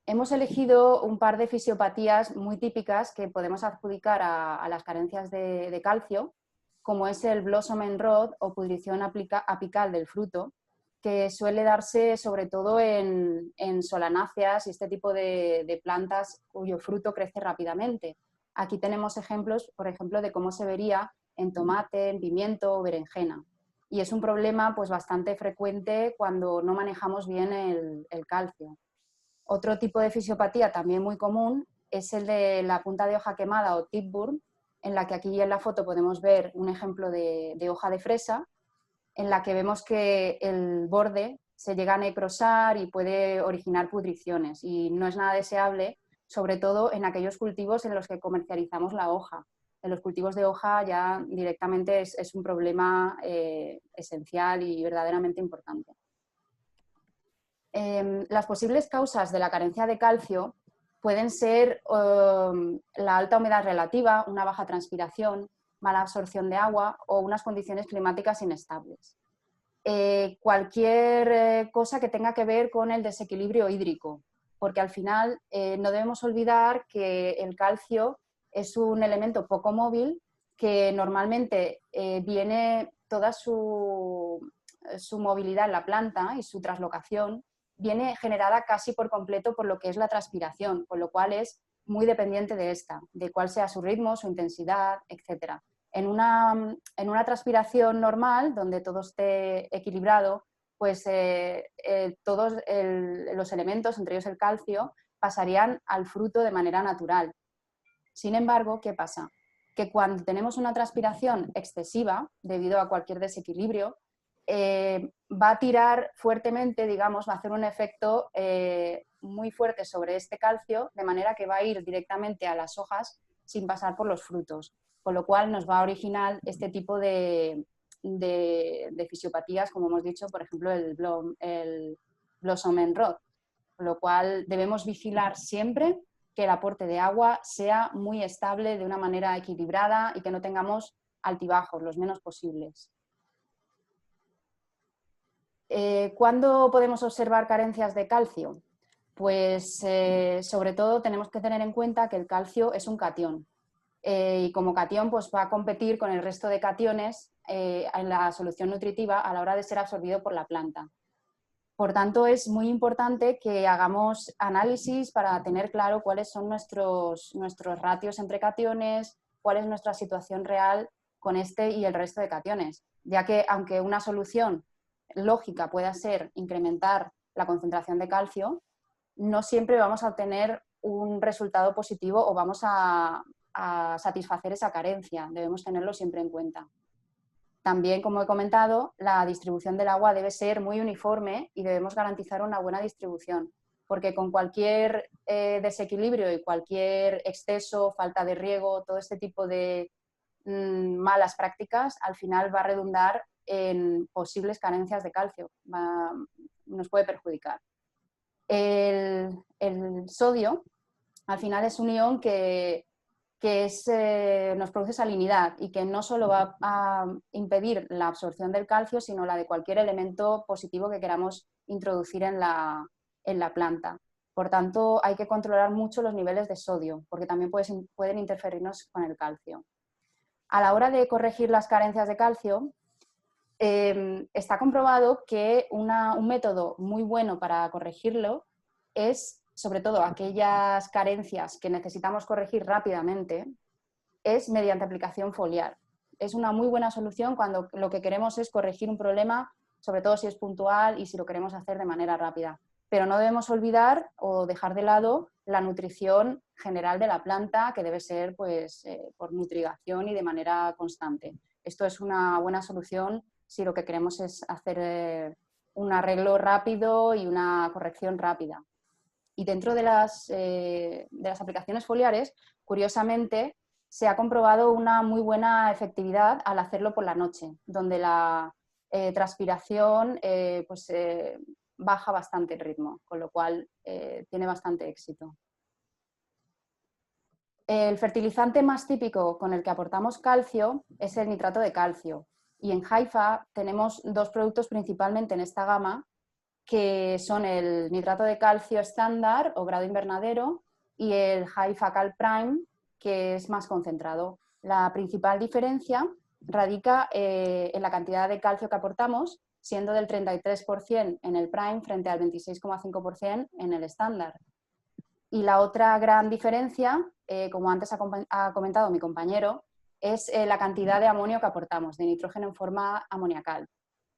Hemos elegido un par de fisiopatías muy típicas que podemos adjudicar a las carencias de calcio, como es el blossom end rot o pudrición apical del fruto, que suele darse sobre todo en solanáceas y este tipo de plantas cuyo fruto crece rápidamente. Aquí tenemos ejemplos, por ejemplo, de cómo se vería en tomate, en pimiento o berenjena. Y es un problema pues, bastante frecuente cuando no manejamos bien el calcio. Otro tipo de fisiopatía también muy común es el de la punta de hoja quemada o tip burn, en la que aquí en la foto podemos ver un ejemplo de hoja de fresa en la que vemos que el borde se llega a necrosar y puede originar pudriciones y no es nada deseable, sobre todo en aquellos cultivos en los que comercializamos la hoja. En los cultivos de hoja ya directamente es un problema esencial y verdaderamente importante. Las posibles causas de la carencia de calcio pueden ser la alta humedad relativa, una baja transpiración, mala absorción de agua o unas condiciones climáticas inestables. Cualquier cosa que tenga que ver con el desequilibrio hídrico, porque al final no debemos olvidar que el calcio es un elemento poco móvil que normalmente viene toda su movilidad en la planta y su translocación viene generada casi por completo por lo que es la transpiración, con lo cual es muy dependiente de esta, de cuál sea su ritmo, su intensidad, etc. En una transpiración normal, donde todo esté equilibrado, pues todos los elementos, entre ellos el calcio, pasarían al fruto de manera natural. Sin embargo, ¿qué pasa? Que cuando tenemos una transpiración excesiva, debido a cualquier desequilibrio, va a tirar fuertemente, digamos, va a hacer un efecto muy fuerte sobre este calcio, de manera que va a ir directamente a las hojas sin pasar por los frutos, con lo cual nos va a originar este tipo de fisiopatías, como hemos dicho, por ejemplo, el Blossom and Rot, con lo cual debemos vigilar siempre que el aporte de agua sea muy estable, de una manera equilibrada y que no tengamos altibajos, los menos posibles. ¿Cuándo podemos observar carencias de calcio? Pues sobre todo tenemos que tener en cuenta que el calcio es un catión y como catión pues, va a competir con el resto de cationes en la solución nutritiva a la hora de ser absorbido por la planta. Por tanto, es muy importante que hagamos análisis para tener claro cuáles son nuestros ratios entre cationes, cuál es nuestra situación real con este y el resto de cationes, ya que aunque una solución lógica pueda ser incrementar la concentración de calcio, no siempre vamos a obtener un resultado positivo o vamos a satisfacer esa carencia. Debemos tenerlo siempre en cuenta. También, como he comentado, la distribución del agua debe ser muy uniforme y debemos garantizar una buena distribución, porque con cualquier desequilibrio y cualquier exceso, falta de riego, todo este tipo de malas prácticas, al final va a redundar en posibles carencias de calcio, nos puede perjudicar. El sodio, al final, es un ion que nos produce salinidad y que no solo va a impedir la absorción del calcio, sino la de cualquier elemento positivo que queramos introducir en la planta. Por tanto, hay que controlar mucho los niveles de sodio, porque también pueden interferirnos con el calcio. A la hora de corregir las carencias de calcio, está comprobado que un método muy bueno para corregirlo es, sobre todo aquellas carencias que necesitamos corregir rápidamente, es mediante aplicación foliar. Es una muy buena solución cuando lo que queremos es corregir un problema, sobre todo si es puntual y si lo queremos hacer de manera rápida. Pero no debemos olvidar o dejar de lado la nutrición general de la planta, que debe ser pues, por nutrigación y de manera constante. Esto es una buena solución si lo que queremos es hacer un arreglo rápido y una corrección rápida. Y dentro de las aplicaciones foliares, curiosamente, se ha comprobado una muy buena efectividad al hacerlo por la noche, donde la transpiración baja bastante el ritmo, con lo cual tiene bastante éxito. El fertilizante más típico con el que aportamos calcio es el nitrato de calcio. Y en Haifa tenemos dos productos principalmente en esta gama, que son el nitrato de calcio estándar o grado invernadero y el Haifa Cal Prime, que es más concentrado. La principal diferencia radica en la cantidad de calcio que aportamos, siendo del 33% en el Prime frente al 26,5% en el estándar. Y la otra gran diferencia, como antes ha comentado mi compañero, es la cantidad de amonio que aportamos, de nitrógeno en forma amoniacal.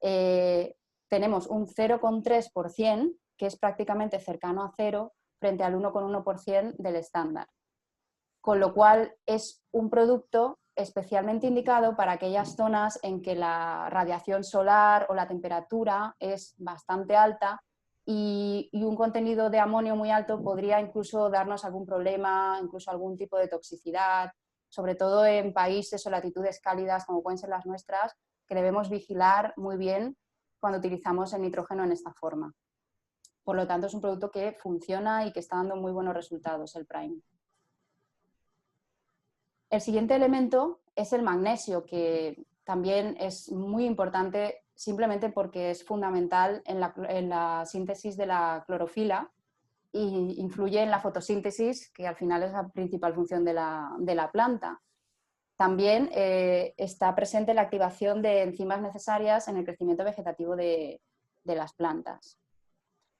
Tenemos un 0,3%, que es prácticamente cercano a cero, frente al 1,1% del estándar. Con lo cual es un producto especialmente indicado para aquellas zonas en que la radiación solar o la temperatura es bastante alta y un contenido de amonio muy alto podría incluso darnos algún problema, incluso algún tipo de toxicidad, sobre todo en países o latitudes cálidas como pueden ser las nuestras, que debemos vigilar muy bien cuando utilizamos el nitrógeno en esta forma. Por lo tanto, es un producto que funciona y que está dando muy buenos resultados, el Prime. El siguiente elemento es el magnesio, que también es muy importante simplemente porque es fundamental en la síntesis de la clorofila e influye en la fotosíntesis, que al final es la principal función de la planta. También está presente la activación de enzimas necesarias en el crecimiento vegetativo de las plantas.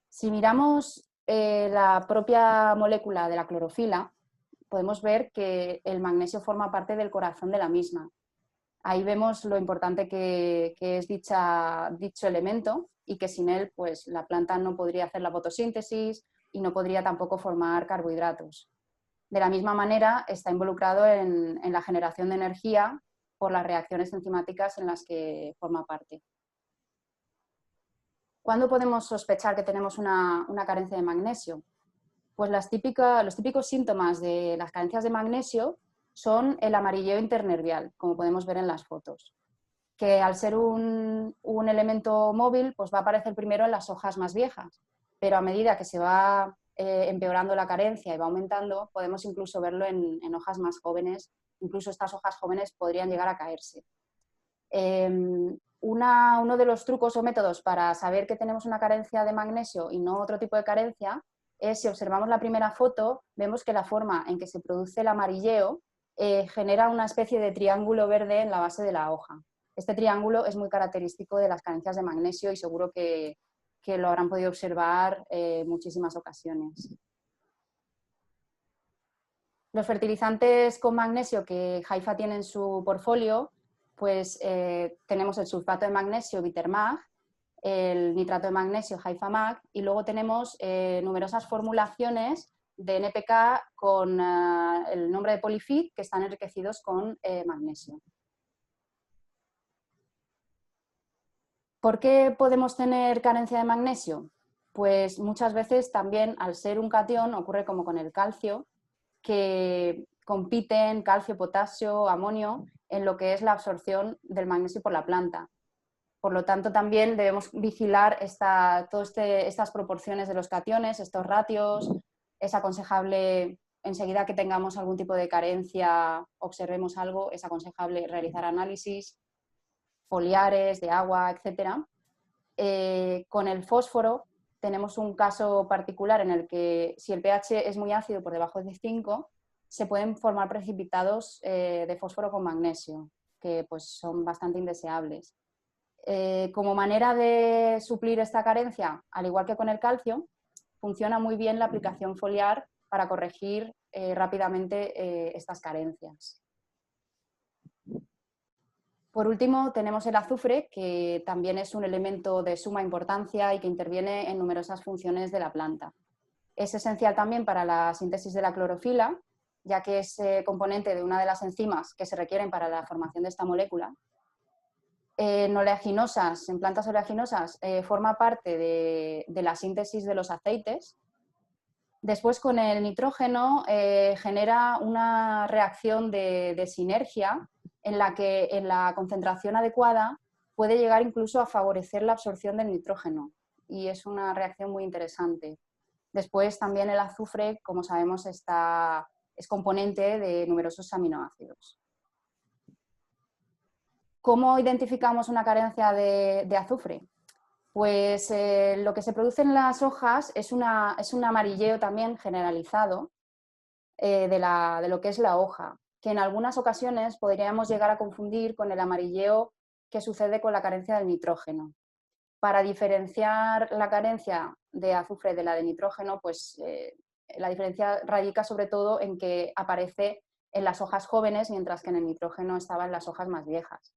Si miramos la propia molécula de la clorofila, podemos ver que el magnesio forma parte del corazón de la misma. Ahí vemos lo importante que es dicho elemento y que sin él pues, la planta no podría hacer la fotosíntesis y no podría tampoco formar carbohidratos. De la misma manera, está involucrado en la generación de energía por las reacciones enzimáticas en las que forma parte. ¿Cuándo podemos sospechar que tenemos una carencia de magnesio? Pues los típicos síntomas de las carencias de magnesio son el amarilleo internervial, como podemos ver en las fotos, que al ser un elemento móvil pues va a aparecer primero en las hojas más viejas, pero a medida que se va empeorando la carencia y va aumentando, podemos incluso verlo en hojas más jóvenes, incluso estas hojas jóvenes podrían llegar a caerse. Uno de los trucos o métodos para saber que tenemos una carencia de magnesio y no otro tipo de carencia es, si observamos la primera foto, vemos que la forma en que se produce el amarilleo genera una especie de triángulo verde en la base de la hoja. Este triángulo es muy característico de las carencias de magnesio y seguro que lo habrán podido observar en muchísimas ocasiones. Los fertilizantes con magnesio que Haifa tiene en su portfolio, pues tenemos el sulfato de magnesio Vitermag, el nitrato de magnesio Haifa Mag y luego tenemos numerosas formulaciones de NPK con el nombre de Polyfit que están enriquecidos con magnesio. ¿Por qué podemos tener carencia de magnesio? Pues muchas veces también al ser un catión ocurre como con el calcio, que compiten calcio, potasio, amonio en lo que es la absorción del magnesio por la planta. Por lo tanto, también debemos vigilar estas proporciones de los cationes, estos ratios. Es aconsejable, enseguida que tengamos algún tipo de carencia, observemos algo, es aconsejable realizar análisis foliares, de agua, etc. Con el fósforo tenemos un caso particular en el que si el pH es muy ácido por debajo de 5, se pueden formar precipitados de fósforo con magnesio, que pues, son bastante indeseables. Como manera de suplir esta carencia, al igual que con el calcio, funciona muy bien la aplicación foliar para corregir rápidamente estas carencias. Por último, tenemos el azufre, que también es un elemento de suma importancia y que interviene en numerosas funciones de la planta. Es esencial también para la síntesis de la clorofila, ya que es componente de una de las enzimas que se requieren para la formación de esta molécula. En plantas oleaginosas, forma parte de la síntesis de los aceites. Después, con el nitrógeno, genera una reacción de sinergia en la que en la concentración adecuada puede llegar incluso a favorecer la absorción del nitrógeno y es una reacción muy interesante. Después también el azufre, como sabemos, es componente de numerosos aminoácidos. ¿Cómo identificamos una carencia de azufre? Pues lo que se produce en las hojas es un amarilleo también generalizado de lo que es la hoja, que en algunas ocasiones podríamos llegar a confundir con el amarilleo que sucede con la carencia del nitrógeno. Para diferenciar la carencia de azufre de la de nitrógeno, pues la diferencia radica sobre todo en que aparece en las hojas jóvenes, mientras que en el nitrógeno estaba en las hojas más viejas.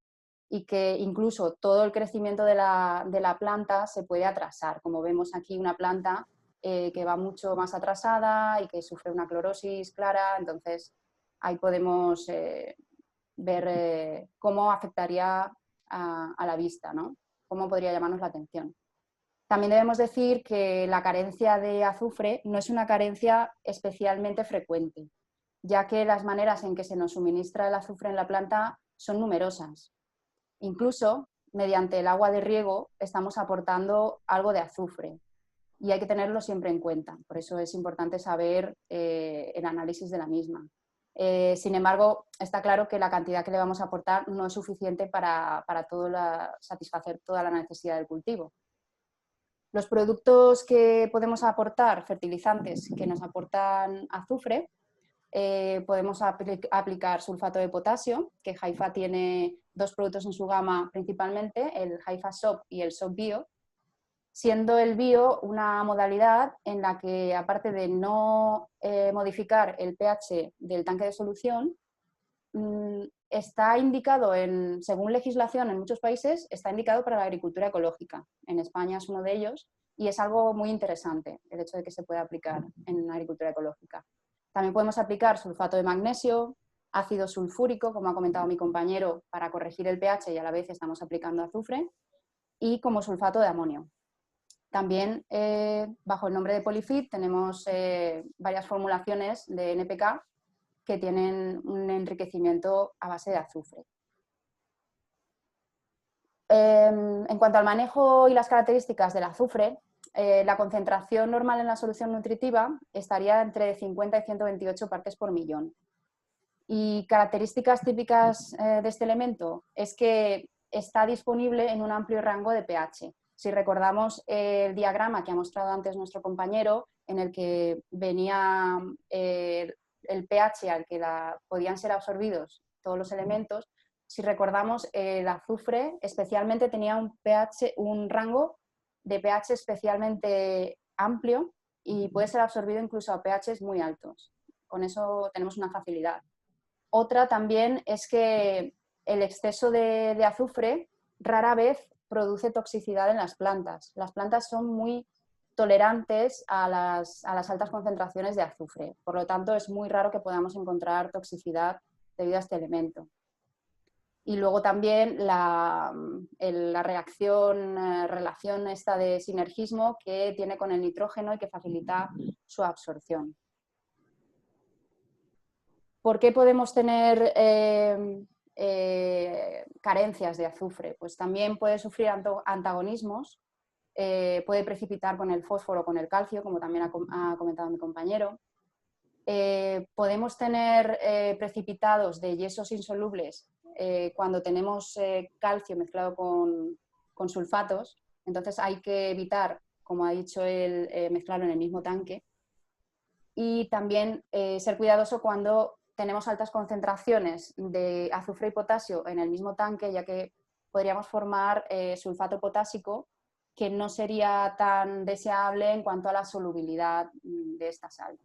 Y que incluso todo el crecimiento de la planta se puede atrasar. Como vemos aquí, una planta que va mucho más atrasada y que sufre una clorosis clara, entonces ahí podemos ver cómo afectaría a la vista, ¿no? Cómo podría llamarnos la atención. También debemos decir que la carencia de azufre no es una carencia especialmente frecuente, ya que las maneras en que se nos suministra el azufre en la planta son numerosas. Incluso, mediante el agua de riego, estamos aportando algo de azufre y hay que tenerlo siempre en cuenta. Por eso es importante saber el análisis de la misma. Sin embargo, está claro que la cantidad que le vamos a aportar no es suficiente para satisfacer toda la necesidad del cultivo. Los productos que podemos aportar, fertilizantes que nos aportan azufre, podemos aplicar sulfato de potasio, que Haifa tiene dos productos en su gama principalmente, el Haifa Soap y el Soap Bio, siendo el bio una modalidad en la que, aparte de no modificar el pH del tanque de solución, está indicado, según legislación en muchos países, está indicado para la agricultura ecológica. En España es uno de ellos y es algo muy interesante el hecho de que se pueda aplicar en la agricultura ecológica. También podemos aplicar sulfato de magnesio, ácido sulfúrico, como ha comentado mi compañero, para corregir el pH y a la vez estamos aplicando azufre, y como sulfato de amonio. También, bajo el nombre de Polyfit, tenemos varias formulaciones de NPK que tienen un enriquecimiento a base de azufre. En cuanto al manejo y las características del azufre, la concentración normal en la solución nutritiva estaría entre 50 y 128 partes por millón. Y características típicas de este elemento es que está disponible en un amplio rango de pH. Si recordamos el diagrama que ha mostrado antes nuestro compañero, en el que venía el pH al que podían ser absorbidos todos los elementos, si recordamos, el azufre especialmente tenía un rango de pH especialmente amplio y puede ser absorbido incluso a pHs muy altos. Con eso tenemos una facilidad. Otra también es que el exceso de azufre rara vez produce toxicidad en las plantas. Las plantas son muy tolerantes a las altas concentraciones de azufre. Por lo tanto, es muy raro que podamos encontrar toxicidad debido a este elemento. Y luego también la relación esta de sinergismo que tiene con el nitrógeno y que facilita su absorción. ¿Por qué podemos tener carencias de azufre? Pues también puede sufrir antagonismos, puede precipitar con el fósforo o con el calcio, como también ha comentado mi compañero. Podemos tener precipitados de yesos insolubles cuando tenemos calcio mezclado con sulfatos, entonces hay que evitar, como ha dicho él, mezclarlo en el mismo tanque. Y también ser cuidadoso cuando tenemos altas concentraciones de azufre y potasio en el mismo tanque, ya que podríamos formar sulfato potásico, que no sería tan deseable en cuanto a la solubilidad de esta sal.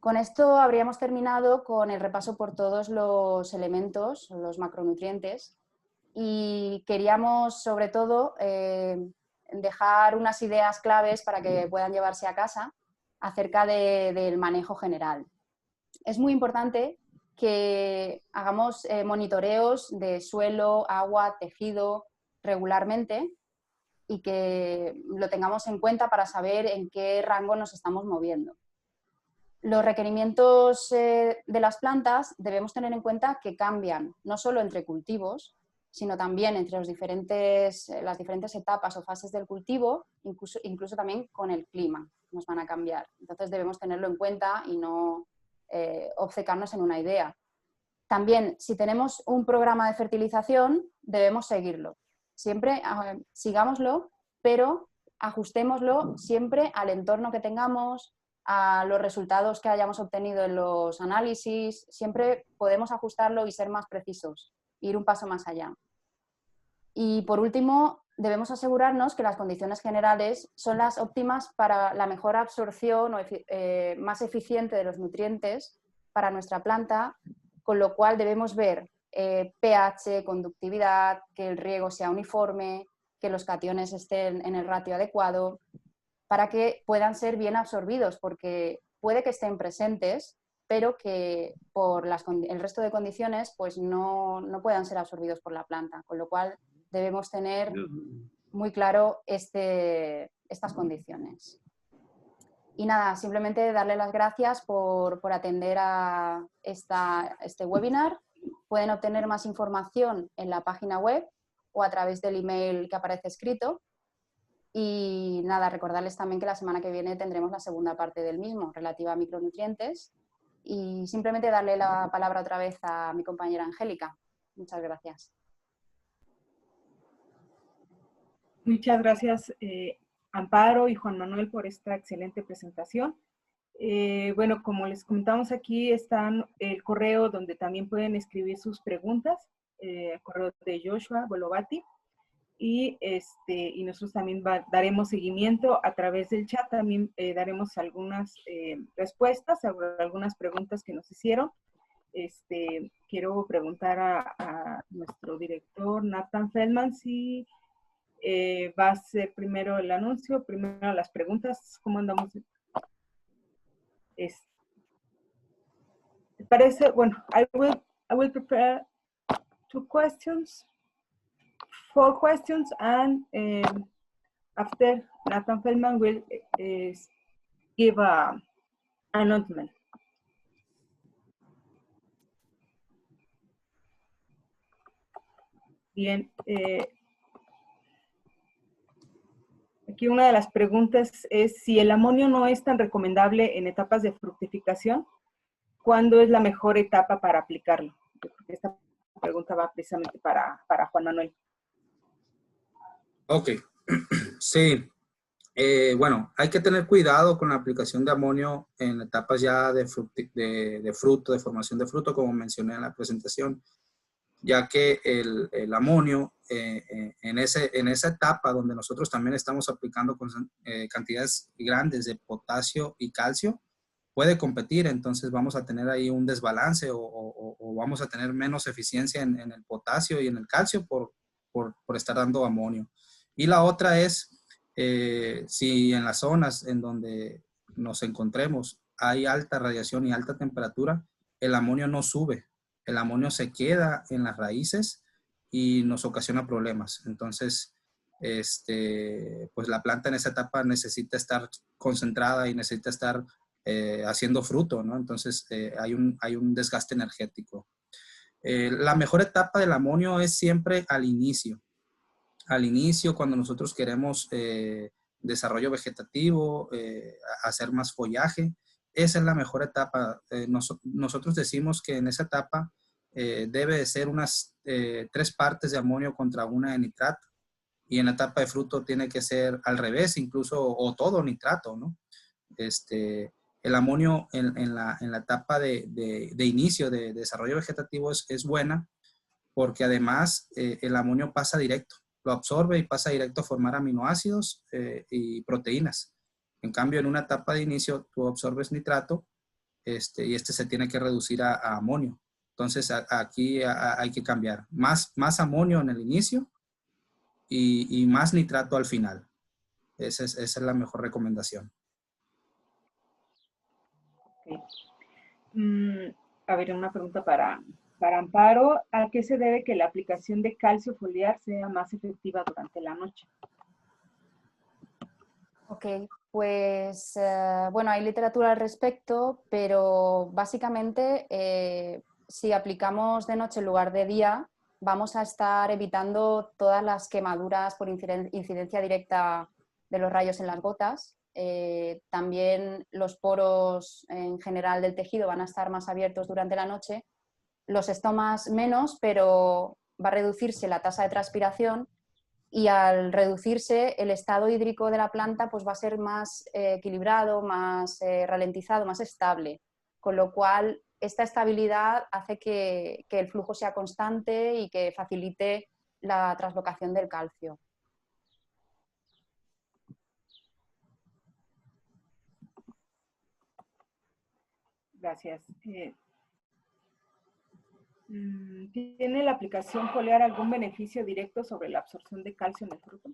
Con esto habríamos terminado con el repaso por todos los elementos, los macronutrientes, y queríamos sobre todo dejar unas ideas claves para que puedan llevarse a casa acerca del manejo general. Es muy importante que hagamos monitoreos de suelo, agua, tejido regularmente y que lo tengamos en cuenta para saber en qué rango nos estamos moviendo. Los requerimientos de las plantas debemos tener en cuenta que cambian no solo entre cultivos, sino también entre las diferentes etapas o fases del cultivo, incluso también con el clima nos van a cambiar. Entonces debemos tenerlo en cuenta y no obcecarnos en una idea. También, si tenemos un programa de fertilización, debemos seguirlo. Siempre sigámoslo, pero ajustémoslo siempre al entorno que tengamos, a los resultados que hayamos obtenido en los análisis. Siempre podemos ajustarlo y ser más precisos, ir un paso más allá. Y por último, debemos asegurarnos que las condiciones generales son las óptimas para la mejor absorción o más eficiente de los nutrientes para nuestra planta, con lo cual debemos ver pH, conductividad, que el riego sea uniforme, que los cationes estén en el ratio adecuado, para que puedan ser bien absorbidos, porque puede que estén presentes, pero que por el resto de condiciones pues no puedan ser absorbidos por la planta, con lo cual debemos tener muy claro estas condiciones. Y nada, simplemente darle las gracias por atender a este webinar. Pueden obtener más información en la página web o a través del email que aparece escrito. Y nada, recordarles también que la semana que viene tendremos la segunda parte del mismo, relativa a micronutrientes. Y simplemente darle la palabra otra vez a mi compañera Angélica. Muchas gracias. Muchas gracias, Amparo y Juan Manuel, por esta excelente presentación. Bueno, como les comentamos aquí, está el correo donde también pueden escribir sus preguntas, el correo de Joshua Bolovati, y nosotros también daremos seguimiento a través del chat. También daremos algunas respuestas a algunas preguntas que nos hicieron. Quiero preguntar a nuestro director, Nathan Feldman, si va a ser primero el anuncio, primero las preguntas. ¿Cómo andamos? Parece, bueno, I will prepare 4 questions, and after Nathan Feldman will give an announcement. Bien, aquí una de las preguntas es si el amonio no es tan recomendable en etapas de fructificación, ¿cuándo es la mejor etapa para aplicarlo? Yo creo que esta pregunta va precisamente para Juan Manuel. Ok, sí. Bueno, hay que tener cuidado con la aplicación de amonio en etapas ya de fruto, de formación de fruto, como mencioné en la presentación, ya que el amonio en esa etapa donde nosotros también estamos aplicando cantidades grandes de potasio y calcio, puede competir. Entonces vamos a tener ahí un desbalance o vamos a tener menos eficiencia en el potasio y en el calcio por estar dando amonio. Y la otra es, si en las zonas en donde nos encontremos hay alta radiación y alta temperatura, el amonio no sube. El amonio se queda en las raíces y nos ocasiona problemas. Entonces, pues la planta en esa etapa necesita estar concentrada y necesita estar haciendo fruto, ¿no? Entonces, hay un desgaste energético. La mejor etapa del amonio es siempre al inicio. Al inicio, cuando nosotros queremos desarrollo vegetativo, hacer más follaje, esa es la mejor etapa. Nosotros decimos que en esa etapa debe de ser unas 3 partes de amonio contra 1 de nitrato. Y en la etapa de fruto tiene que ser al revés, incluso, o todo nitrato, ¿no? El amonio en la etapa de inicio de desarrollo vegetativo es buena, porque además el amonio pasa directo, lo absorbe y pasa directo a formar aminoácidos y proteínas. En cambio, en una etapa de inicio, tú absorbes nitrato y se tiene que reducir a amonio. Entonces, aquí hay que cambiar. Más amonio en el inicio y más nitrato al final. Esa es la mejor recomendación. Okay. A ver, una pregunta para Amparo. ¿A qué se debe que la aplicación de calcio foliar sea más efectiva durante la noche? Ok, pues bueno, hay literatura al respecto, pero básicamente si aplicamos de noche en lugar de día, vamos a estar evitando todas las quemaduras por incidencia directa de los rayos en las gotas. También los poros en general del tejido van a estar más abiertos durante la noche, los estomas menos, pero va a reducirse la tasa de transpiración. Y al reducirse el estado hídrico de la planta pues va a ser más equilibrado, más ralentizado, más estable, con lo cual esta estabilidad hace que el flujo sea constante y que facilite la translocación del calcio. Gracias. ¿Tiene la aplicación foliar algún beneficio directo sobre la absorción de calcio en el fruto?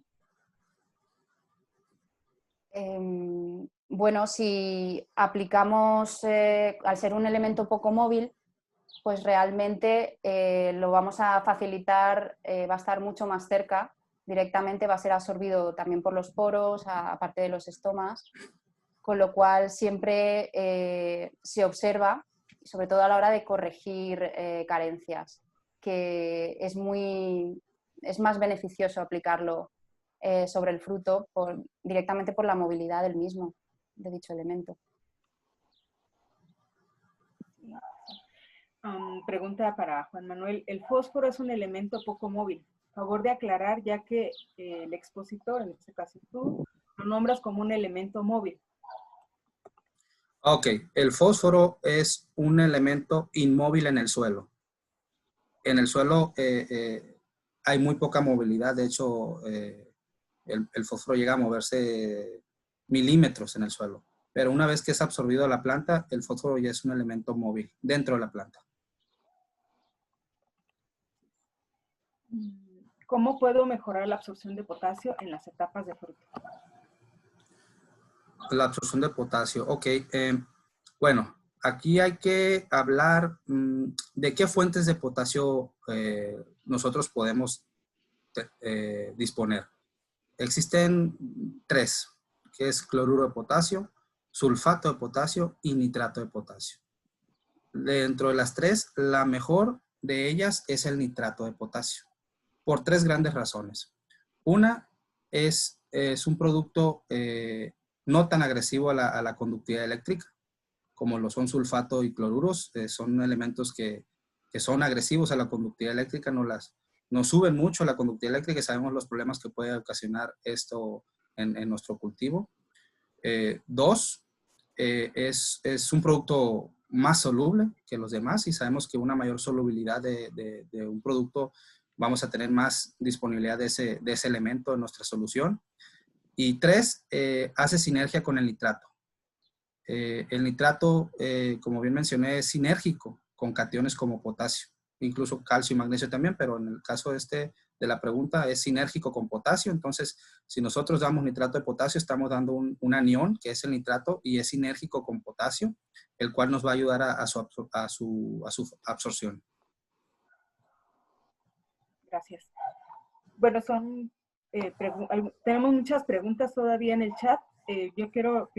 Bueno, si aplicamos, al ser un elemento poco móvil, pues realmente lo vamos a facilitar, va a estar mucho más cerca, directamente va a ser absorbido también por los poros, aparte de los estomas, con lo cual siempre se observa, sobre todo a la hora de corregir carencias, que es más beneficioso aplicarlo sobre el fruto directamente por la movilidad del mismo, de dicho elemento. Pregunta para Juan Manuel. El fósforo es un elemento poco móvil. Favor de aclarar, ya que el expositor, en este caso tú, lo nombras como un elemento móvil. Ok, el fósforo es un elemento inmóvil en el suelo. En el suelo hay muy poca movilidad. De hecho, el fósforo llega a moverse milímetros en el suelo. Pero una vez que es absorbido a la planta, el fósforo ya es un elemento móvil dentro de la planta. ¿Cómo puedo mejorar la absorción de potasio en las etapas de fruto? La absorción de potasio, ok. Bueno, aquí hay que hablar de qué fuentes de potasio nosotros podemos disponer. Existen 3, que es cloruro de potasio, sulfato de potasio y nitrato de potasio. Dentro de las 3, la mejor de ellas es el nitrato de potasio, por 3 grandes razones. Una es un producto no tan agresivo a la conductividad eléctrica, como lo son sulfato y cloruros. Son elementos que son agresivos a la conductividad eléctrica, nos suben mucho la conductividad eléctrica y sabemos los problemas que puede ocasionar esto en nuestro cultivo. 2, es un producto más soluble que los demás y sabemos que una mayor solubilidad de un producto vamos a tener más disponibilidad de ese elemento en nuestra solución. Y 3, hace sinergia con el nitrato. El nitrato, como bien mencioné, es sinérgico con cationes como potasio, incluso calcio y magnesio también, pero en el caso de la pregunta es sinérgico con potasio. Entonces, si nosotros damos nitrato de potasio, estamos dando un anión, que es el nitrato, y es sinérgico con potasio, el cual nos va a ayudar a su absorción. Gracias. Bueno, tenemos muchas preguntas todavía en el chat. Yo quiero